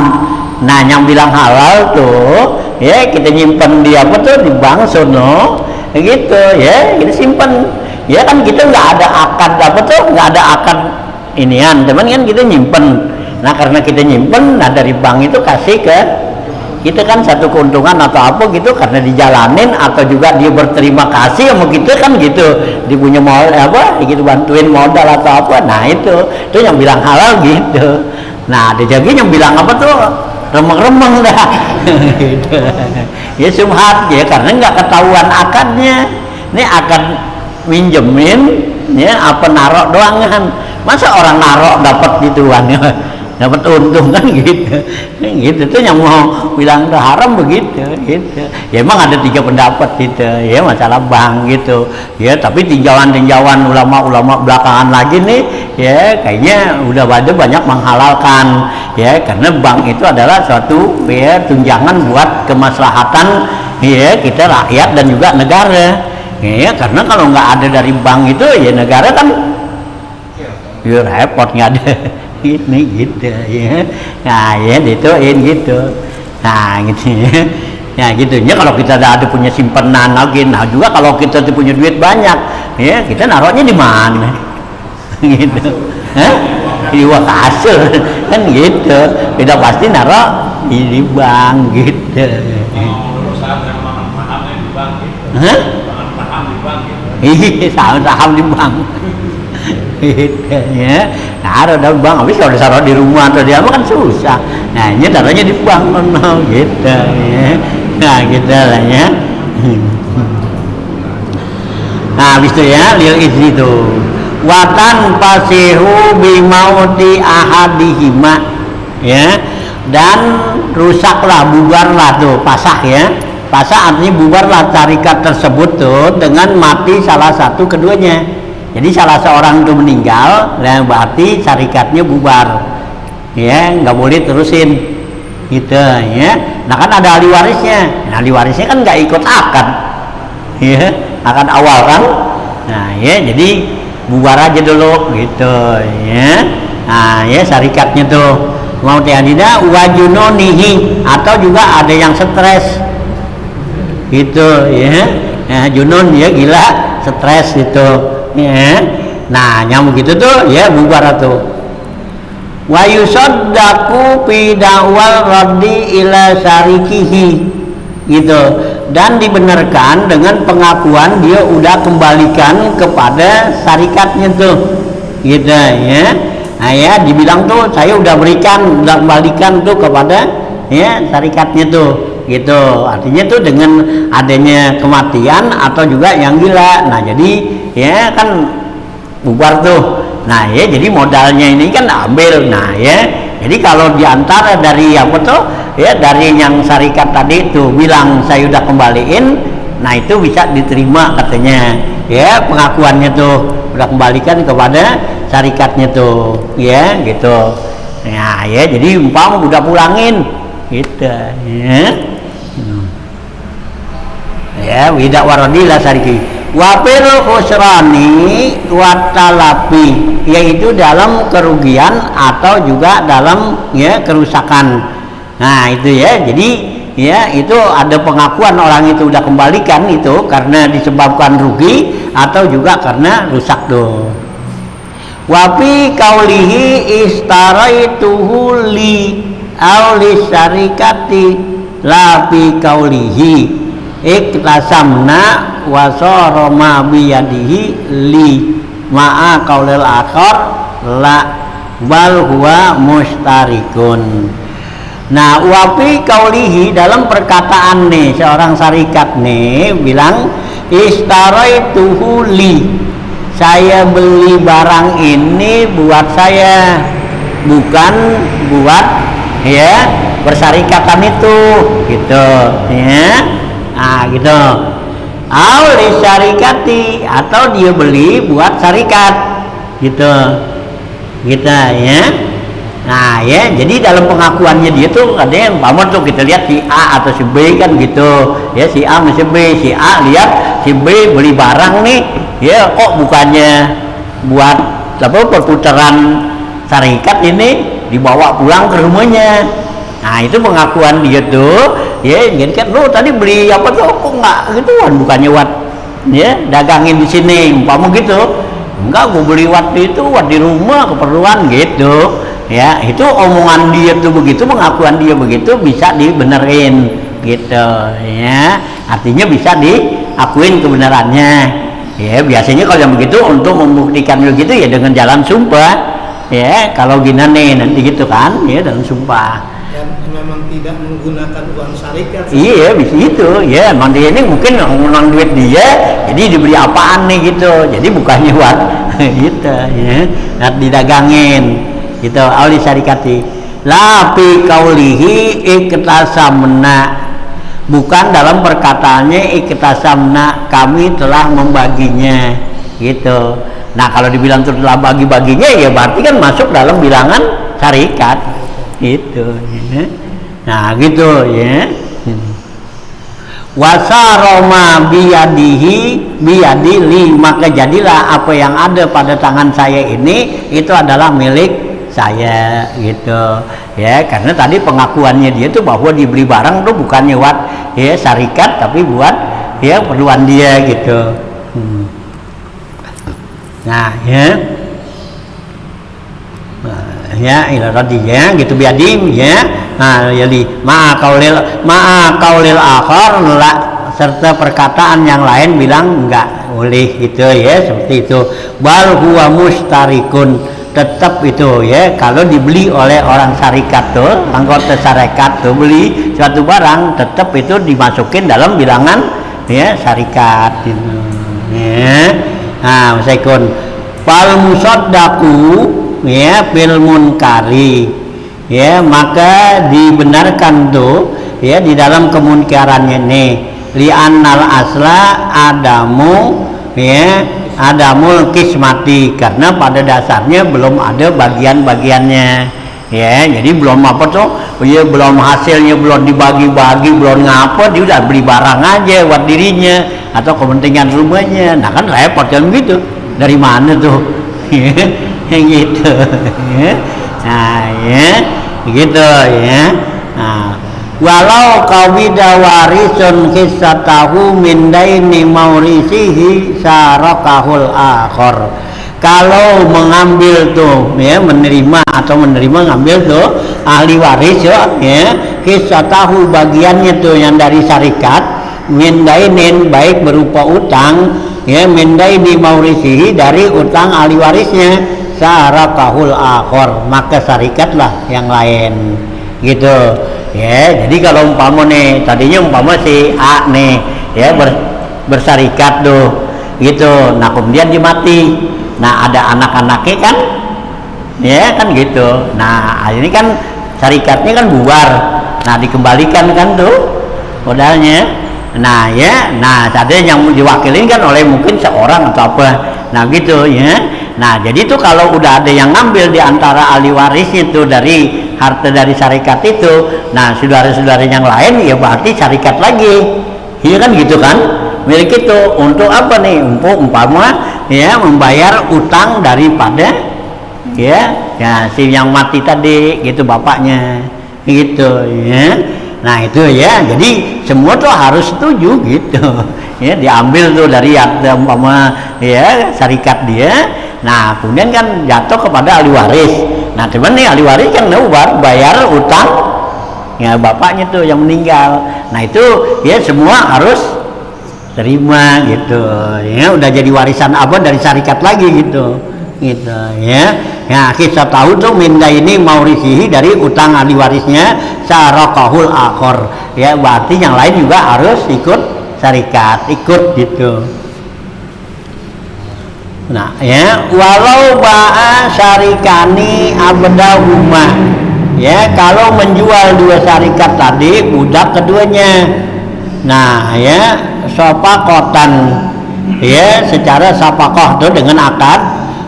Nah yang bilang halal tuh ya kita nyimpen di apa tuh, di bank sono gitu ya, kita simpen ya kan, kita nggak ada akad apa tuh, nggak ada akad inian teman kan, kita nyimpen. Nah karena kita nyimpen, nah dari bank itu kasih ke kita kan satu keuntungan atau apa gitu, karena dijalanin atau juga dia berterima kasih sama kita kan gitu, dia punya modal apa gitu, bantuin modal atau apa. Nah itu yang bilang halal gitu. Nah ada juga yang bilang apa tuh, remeng-remeng dah gitu. Ya subhat ya, karena nggak ketahuan akadnya. Ini akad minjemin ya apa narok doang kan, masa orang narok dapat gituan ya, dapat untung kan gitu. Gitu tuh yang mau bilang udah haram begitu gitu. Ya emang ada 3 pendapat gitu ya masalah bank gitu ya, tapi tinjauan ulama belakangan lagi nih ya kayaknya udah banyak menghalalkan ya, karena bank itu adalah suatu ya tunjangan buat kemaslahatan ya kita rakyat dan juga negara ya. Karena kalau nggak ada dari bank itu ya negara kan ya repot, nggak ada ini gitu ya. Nah ya dituin gitu. Nah gitu ya. Ya gitu ya, kalau kita ada punya simpanan lagi. Nah juga kalau kita punya duit banyak ya, kita naruhnya di mana gitu. Hah? Di wakasul kan gitu. Tidak pasti naruh di bank gitu. Perusahaan yang makan sahamnya di bank gitu. Hah? Makan saham di bank gitu. Iya, saham di bank gitu ya. Taruh di bank, habis kalau ditaruh di rumah atau di apa kan susah. Nah ini taruhnya di bank gitu ya. Nah gitu lah ya. Nah habis itu ya lil izni itu watan pasihu bimauti ahadihima ya, dan rusaklah, bubarlah tuh, pasah ya. Pasah artinya bubarlah syarikat tersebut tuh dengan mati salah satu keduanya. Jadi salah seorang itu meninggal, dan berarti syarikatnya bubar. Ya, nggak boleh terusin. Gitu ya. Nah kan ada ahli warisnya. Nah, ahli warisnya kan nggak ikut akad. Ya, akad awal kan. Nah, ya jadi bubar aja dulu gitu ya. Nah, ya syarikatnya tuh mau tiadina wajunonihi, atau juga ada yang stres gitu ya. Nah, junun ya gila, stres gitu ya. Nah, nyamuk gitu tuh ya bubar tuh. Wa yusaddaqu fi da'wal raddi ila syarikihi gitu, dan dibenarkan dengan pengakuan dia udah kembalikan kepada syarikatnya tuh gitu ya. Nah ya dibilang tuh saya udah berikan, udah kembalikan tuh kepada ya syarikatnya tuh gitu. Artinya tuh dengan adanya kematian atau juga yang gila. Nah jadi ya kan bubar tuh. Nah ya jadi modalnya ini kan ambil. Nah ya jadi kalau diantara dari apa tuh ya, dari yang syarikat tadi itu bilang saya udah kembaliin, nah itu bisa diterima katanya ya, pengakuannya tuh udah kembalikan kepada syarikatnya tuh ya gitu. Nah ya jadi umpama udah pulangin gitu ya. Ya widak waradila syariki wafil khusrani watalapi, yaitu dalam kerugian atau juga dalam ya kerusakan. Nah itu ya, jadi ya itu ada pengakuan orang itu udah kembalikan itu karena disebabkan rugi atau juga karena rusak tuh. Wafi kaulihi istaraituhu li awli syarikati lafi kaulihi iktasamna wasoroma biyadihi li ma'a kaulil akhar la bal huwa mustarikun. Nah, wafi kaulihi dalam perkataan nih seorang syarikat nih bilang istaraituhu li, saya beli barang ini buat saya, bukan buat ya persyarikatan itu gitu ya. Nah gitu. Awli syarikati, atau dia beli buat syarikat gitu gitu ya. Nah ya, jadi dalam pengakuannya dia tuh katanya umpama tuh kita lihat si A atau si B kan gitu ya, si A sama si B, si A lihat si B beli barang nih ya, kok bukannya buat apa perputaran syarikat ini dibawa pulang ke rumahnya. Nah itu pengakuan dia tuh ya, jadi kan lu tadi beli apa tuh kok nggak gituan, bukannya buat ya dagangin di sini umpama gitu. Enggak, gue beli waktu itu buat di rumah keperluan gitu ya. Itu omongan dia tuh begitu, pengakuan dia begitu bisa dibenerin gitu ya, artinya bisa diakuin kebenarannya ya. Biasanya kalau yang begitu untuk membuktikan begitu ya dengan jalan sumpah ya, kalau gini nih nanti gitu kan ya, dalam sumpah. Dan memang tidak menggunakan uang syarikat. Iya bisa itu ya, emang dia ini mungkin menang duit dia jadi dibeli apaan nih gitu, jadi bukannya buat gitu ya, nah didagangin gitu. Awli syarikati lapi kaulihi iktasamna, bukan dalam perkataannya iktasamna kami telah membaginya gitu. Nah kalau dibilang telah bagi-baginya ya berarti kan masuk dalam bilangan syarikat gitu ya. Nah gitu ya. Wasaroma biyadi li, maka jadilah apa yang ada pada tangan saya ini itu adalah milik saya gitu ya, karena tadi pengakuannya dia tuh bahwa dibeli barang tuh bukannya buat ya syarikat tapi buat ya perluan dia gitu. Nah ya ya ila radiyah gitu biadim ya. Nah jadi ma'a kaulil akhar la, serta perkataan yang lain bilang enggak boleh gitu ya, seperti itu. Bal huwa mustarikun, tetap itu ya, kalau dibeli oleh orang syarikat tuh, anggota syarikat tuh beli suatu barang tetap itu dimasukin dalam bilangan ya syarikat gitu ya. Nah masaikun fal musaddaqu ya bil munkari, ya maka dibenarkan tuh ya di dalam kemungkarannya nih li'annal asla adamu ya adamul kismati, karena pada dasarnya belum ada bagian-bagiannya ya, jadi belum apa tuh ya belum hasilnya belum dibagi-bagi belum ngapa dia udah beli barang aja buat dirinya atau kepentingan rumahnya. Nah kan repot kan gitu, dari mana tuh gitu ya. Nah ya gitu ya. Nah, walau kawida warisun kisatahu min daini maurisihi sarakahul akhor. Kalau mengambil tuh ya menerima ngambil tuh ahli waris ya kisatahu bagiannya tuh yang dari syarikat min dainin baik berupa utang ya min daini maurisihi dari utang ahli warisnya sarakahul akhor, maka syarikatlah yang lain gitu ya. Jadi kalau umpama nih tadinya umpama si A nih ya bersyarikat tuh gitu, nah kemudian dia mati, nah ada anak-anaknya kan ya kan gitu, nah ini kan syarikatnya kan bubar, nah dikembalikan kan tuh modalnya, nah ya nah ada yang diwakilin kan oleh mungkin seorang atau apa, nah gitu ya. Nah jadi tuh kalau udah ada yang ngambil di antara ahli waris itu dari harta dari syarikat itu, nah saudara-saudara yang lain ya berarti syarikat lagi, iya kan gitu kan, milik itu untuk apa nih, untuk umpama ya membayar utang daripada ya si yang mati tadi gitu bapaknya gitu ya. Nah itu ya, jadi semua tuh harus setuju gitu ya, diambil tuh dari umpama ya syarikat dia. Nah kemudian kan jatuh kepada ahli waris. Nah cuman nih ahli waris kan bayar utang ya bapaknya tuh yang meninggal. Nah itu ya semua harus terima gitu ya, udah jadi warisan abad dari syarikat lagi gitu ya. Nah kita tahu tuh minda ini maurisihi dari utang ahli warisnya sarakahul akhor ya, berarti yang lain juga harus ikut syarikat ikut gitu. Nah ya walau ba'a syarikani abdahuma ya, kalau menjual dua syarikat tadi budak keduanya, nah ya sopakotan ya secara sapakoh itu dengan akad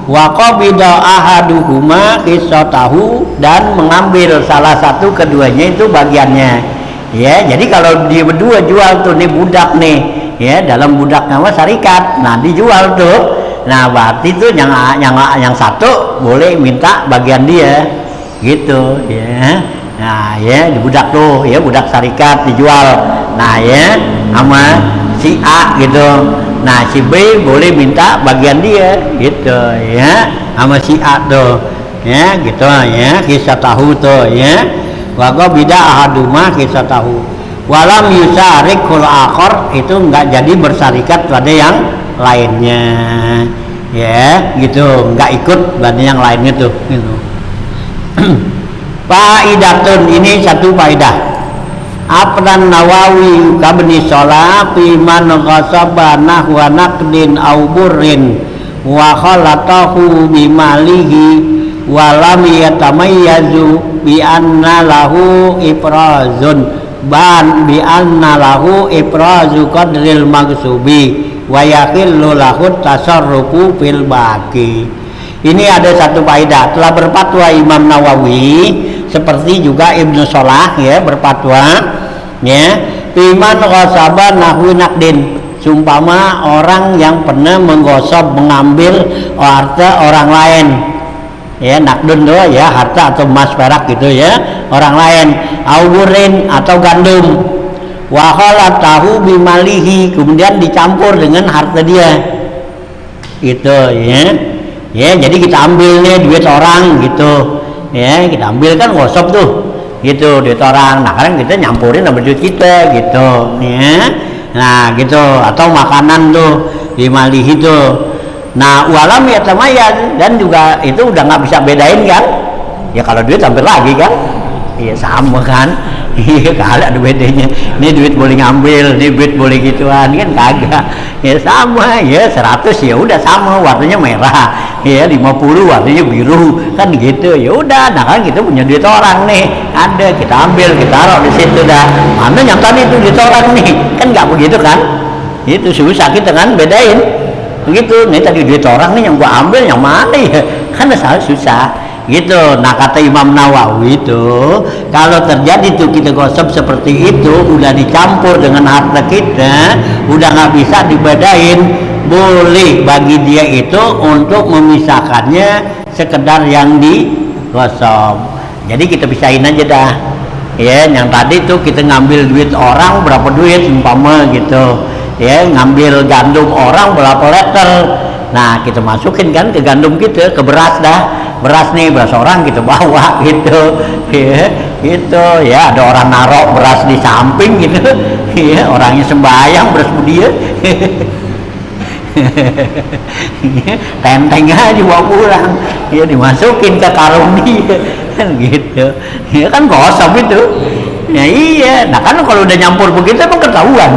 wa qabida ahaduhuma qissatahu, dan mengambil salah satu keduanya itu bagiannya ya. Jadi kalau dia berdua jual tuh nih budak nih ya, dalam budak nama syarikat, nah dijual tuh. Nah berarti itu yang satu boleh minta bagian dia gitu ya. Nah ya di budak tuh ya, budak syarikat dijual, nah ya sama si A gitu, nah si B boleh minta bagian dia gitu ya sama si A tuh ya gitu ya, kisah tahu tuh ya wago bida ahaduma kisah tahu walam yusarik kul akhor, itu enggak jadi bersarikat pada yang lainnya ya gitu, nggak ikut pada yang lainnya tuh gitu. Faidatun, ini satu faidah. Apran Nawawi kabni sholat fiman ghasaba nahwa naqdin au burrin wa khalatahu bimalihi wa lam yatamayyazu bi anna lahu ifrazun ban bi anna lahu ifrazu qadril maghsubi wa yakhillu lahu tasarrufu fil baqi. Ini ada satu faedah, telah berfatwa Imam Nawawi seperti juga Ibnu Shalah ya berfatwa ya fiman ghasaba nahwi naqdin, sumpama orang yang pernah menggosok mengambil harta orang lain ya, nakdun tuh ya harta atau emas perak gitu ya orang lain, auburin atau gandum, wa khalatahu bimalihi, kemudian dicampur dengan harta dia gitu ya jadi kita ambilnya duit orang gitu ya, kita ambil kan gosok tuh gitu duit orang, nah kadang kita nyampurin sama duit kita gitu ya, nah gitu atau makanan tuh bimalihi tuh. Nah walam ya tamayaz, dan juga itu udah nggak bisa bedain kan ya, kalau duit hampir lagi kan iya sama kan. Iya kagak ada bedanya. Ini duit boleh ngambil, ini duit boleh gituan kan kagak. Ya sama ya 100 ya udah sama warnanya merah. Ya 50 warnanya biru kan gitu. Ya udah, nah kan kita punya duit orang nih. Ada kita ambil, kita taruh di situ dah. Mana yang tadi itu duit orang nih? Kan nggak begitu kan? Itu susah kita kan bedain. Begitu. Nih tadi duit orang nih yang gua ambil yang mana ya? Kan susah. Gitu. Nah kata Imam Nawawi itu kalau terjadi tuh kita gosip seperti itu udah dicampur dengan harta kita, udah nggak bisa dibedain, boleh bagi dia itu untuk memisahkannya sekedar yang digosok. Jadi kita pisahin aja dah ya, yang tadi tuh kita ngambil duit orang berapa duit umpama gitu ya, ngambil gandum orang berapa liter, nah kita masukin kan ke gandum kita, ke beras dah. Beras nih, beras orang kita bawa gitu ya, gitu ya, ada orang narok beras di samping gitu ya, orangnya sembahyang beras dia tenteng aja bawa pulang ya, dimasukin ke karung dia kan gitu ya, kan gosok itu ya. Iya, nah kan kalau udah nyampur begitu emang ketahuan.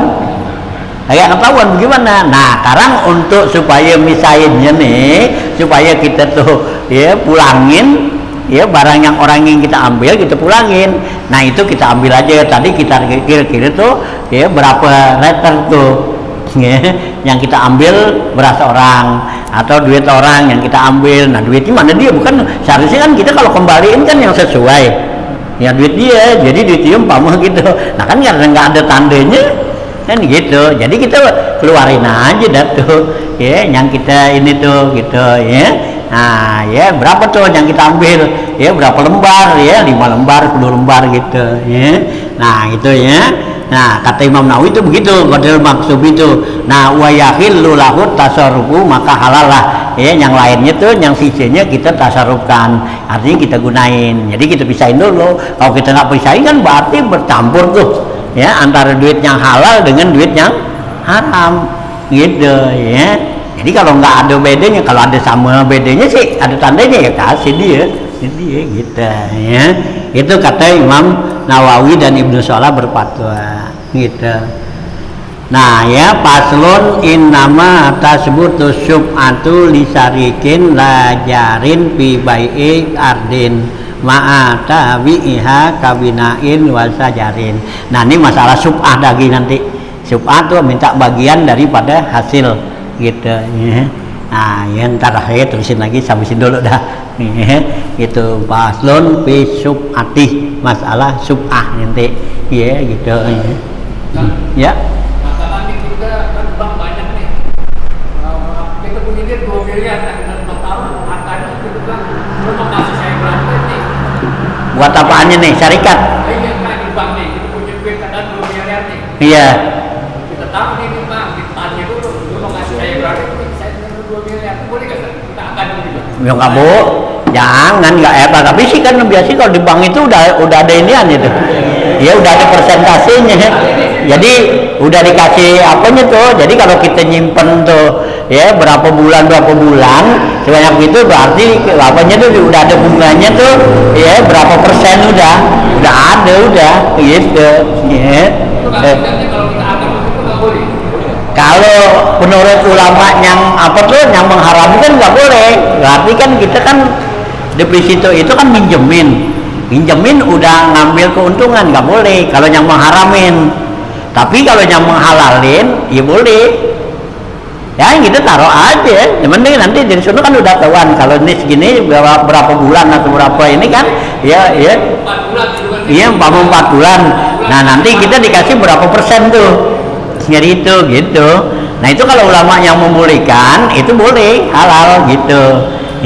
Kayak ketahuan bagaimana? Nah, sekarang untuk supaya misahinnya nih, supaya kita tuh ya pulangin ya barang yang orang yang kita ambil kita pulangin. Nah, itu kita ambil aja tadi kita kira-kira tuh ya berapa liter tuh ya, yang kita ambil beras orang atau duit orang yang kita ambil. Nah, duitnya mana dia? Bukan seharusnya kan kita kalau kembaliin kan yang sesuai. Ya duit dia, jadi duit dia umpama gitu. Nah, kan karena nggak ada tandanya kan gitu, jadi kita keluarin aja dah tuh ya, yang kita ini tuh gitu ya. Nah ya berapa tuh yang kita ambil ya, berapa lembar ya, 5 lembar 10 lembar gitu ya. Nah itu ya. Nah kata Imam Nawawi itu begitu model maksud itu. Nah wa yahillu lahu tasarrufu, maka halal lah ya, yang lainnya tuh yang sisanya kita tasarrufkan, artinya kita gunain. Jadi kita pisahin dulu. Kalau kita nggak pisahin kan berarti bercampur tuh ya antara duit yang halal dengan duit yang haram gitu ya. Jadi kalau nggak ada bedanya, kalau ada sama bedanya sih ada tandanya ya kasih dia gitu ya. Itu kata Imam Nawawi dan Ibnu Shalah berfatwa gitu. Nah ya, paslon innama tasbutu syub'atu lisarikin lajarin fi bai'i ardin ma'ata bi'iha kabinain wasajarin. Nah ini masalah sub'ah lagi nanti. Sub'ah tuh minta bagian daripada hasil gitu ya. Nah ya ntar saya terusin lagi, sambisin dulu dah ya. Itu paslon fi sub'ati, masalah sub'ah nanti ya gitu ya. Masalah ini juga kan bank banyak nih, kita punya dia 2 miliar dengan 4 tahun hartanya itu kan belum kasih saya berapa nih. Buat apaannya nih, syarikat? Iya kan di bank nih, kita punya duit kadang 2 miliar nih. Iya. Kita tahu nih bang, kita tanya dulu, lu mau kasih saya berapa? Saya 2 miliar, boleh nggak? Kita akan juga. Ya nggak bu, jangan nggak apa. Tapi sih kan biasanya kalau di bank itu udah ada inian itu. Ya udah ada persentasenya. Jadi udah dikasih apanya tuh. Jadi kalau kita nyimpen tuh ya berapa bulan sebanyak itu berarti apanya tuh udah ada bunganya tuh ya berapa persen udah ada gitu ya. Kalau menurut ulama yang apa tuh yang mengharamkan nggak boleh, berarti kan kita kan deposito itu kan minjemin udah ngambil keuntungan, nggak boleh kalau yang mengharamin. Tapi kalau yang menghalalin ya boleh ya, kita taruh aja, yang penting nanti dari sana kan udah tahuan kalau ini segini berapa bulan atau berapa ini kan ya 4 bulan iya 4 bulan. Nah nanti kita dikasih berapa persen tuh dari itu gitu. Nah itu kalau ulama yang membolehkan itu boleh halal gitu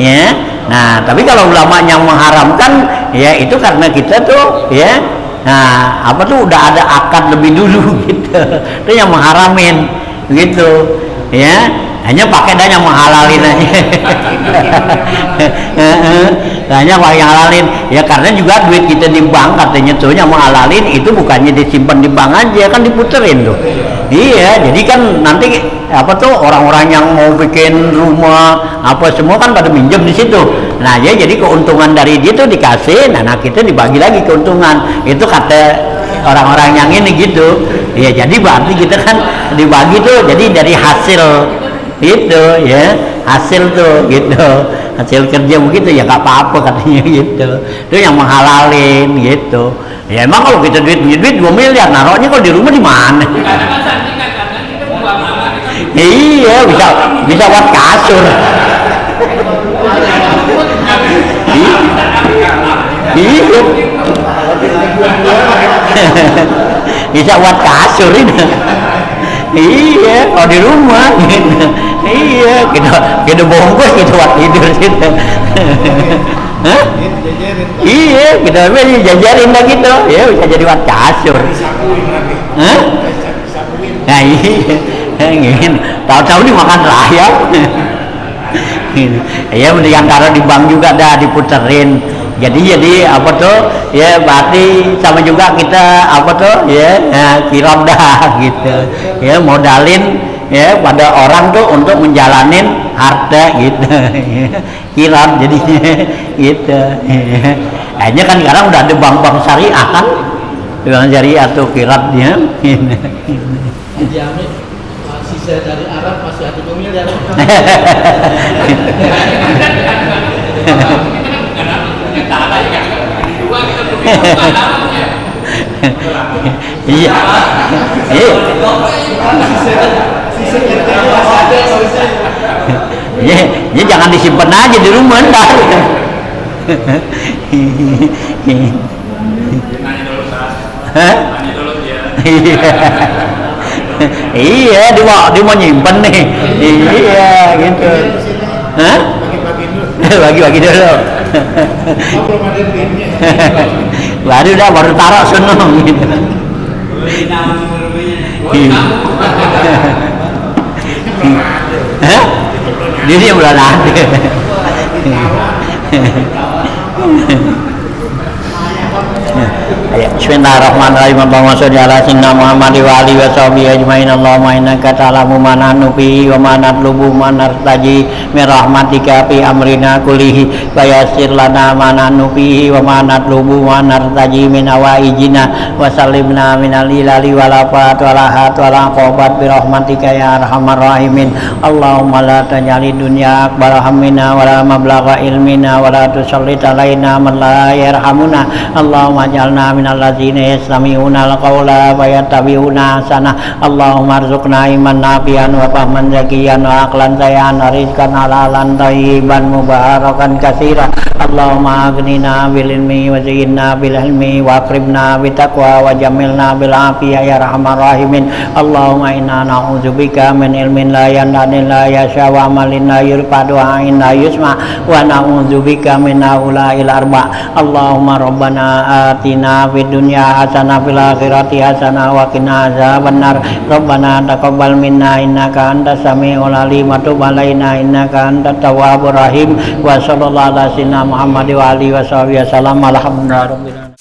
ya. Nah tapi kalau ulama yang mengharamkan ya itu karena kita tuh ya nah apa tuh udah ada akad lebih dulu gitu, itu yang mengharamin gitu ya, hanya pakai dan yang menghalalin aja hanya pakai yang halalin ya, karena juga duit kita di bank katanya tuh yang menghalalin itu bukannya disimpan di bank aja kan, diputerin tuh. Iya, jadi kan nanti apa tuh orang-orang yang mau bikin rumah apa semua kan pada minjem di situ. Nah ya jadi keuntungan dari dia tuh dikasih, nah kita dibagi lagi keuntungan. Itu kata orang-orang yang ini gitu. Ya jadi berarti kita kan dibagi tuh, jadi dari hasil itu ya, hasil tuh gitu, hasil kerja begitu ya nggak apa-apa katanya gitu. Itu yang menghalalin gitu. Ya emang kalau kita duit 2 miliar, naruhnya kalau di rumah di mana? Kadang-kadang sandingan karena kita buang lama. Iya bisa buat kasur. Iya. Bisa buat kasur ini. Iya, kalau di rumah gitu. Iya, kita bongkos kita buat tidur gitu. Hah? Iya, kita jajarin dah gitu. Ya bisa jadi buat kasur. Hah? Nah iya, tahu-tahu dimakan rayap. Ya udah yang taruh di bank juga dah diputerin. Jadi apa tuh ya berarti sama juga kita apa tuh ya kirab dah gitu ya, modalin ya pada orang tuh untuk menjalanin harta gitu. Kirab jadinya gitu. Akhirnya kan sekarang udah ada bank-bank syariah kan, bank syariah tuh kirabnya. Dijamin sisa dari Arab masih 1 miliar. Iya. Ya jangan disimpan aja di rumah ntar. Nanya dulu Sas. Hah? Nanya dulu dia. Iya, dia mau nyimpen nih. Iya, gitu. Hah? Bagi-bagi dulu. Belum ada duitnya. Baru taruh seneng gitu. Hah? Dia belum ada. Bismillahirrahmanirrahim. Allahumma sholli ala sayyidina Muhammad wa alihi wa sahbihi ajmain. Allahumma innaka ta'lamu ma nanubi wa ma natlubu ma nartaji min rahmatika fi amrina kullihi wa yassir lana ma nanubi wa ma natlubu ma nartaji min awaijina wa sallimna min al-ilali wal afat wal ahat wal aqabat bi rahmatika ya arhamar rahimin. Allahumma la taj'alid dunya akbar hammina wa la mablagha ilmina wa la tusallit alaina man la yarhamuna. Allahumma ij'alna minal ladzina yastami'una al-qawla wa yattabi'una ahsana. Allahumma arzuqna iman nafi'an wa fahman zakiyan wa aqlan sayan wa rizqan halalan thayyiban mubarakan katsiran. Allahumma aghnina bil ilmi wa zayyinna bil ilmi wa aqribna bit taqwa wa jamilna bil afiyah ya arhamar rahimin. Allahumma inna na'udzubika min ilmin la yanfa'u la yasha wa amalin la yurfa du'ain la yusma wa na'udzubika min aula'il arba. Allahumma rabbana atina fid dunya hasanah fil akhirati hasanah wa qina azabannar. Rabbana taqabbal minna innaka antas samiul alim wa tub alaina innaka antat tawwabur rahim. Wa sallallahu ala sayyidina Muhammad wa alihi wa sahbihi wasallam. Alhamdulillah rabbil alamin.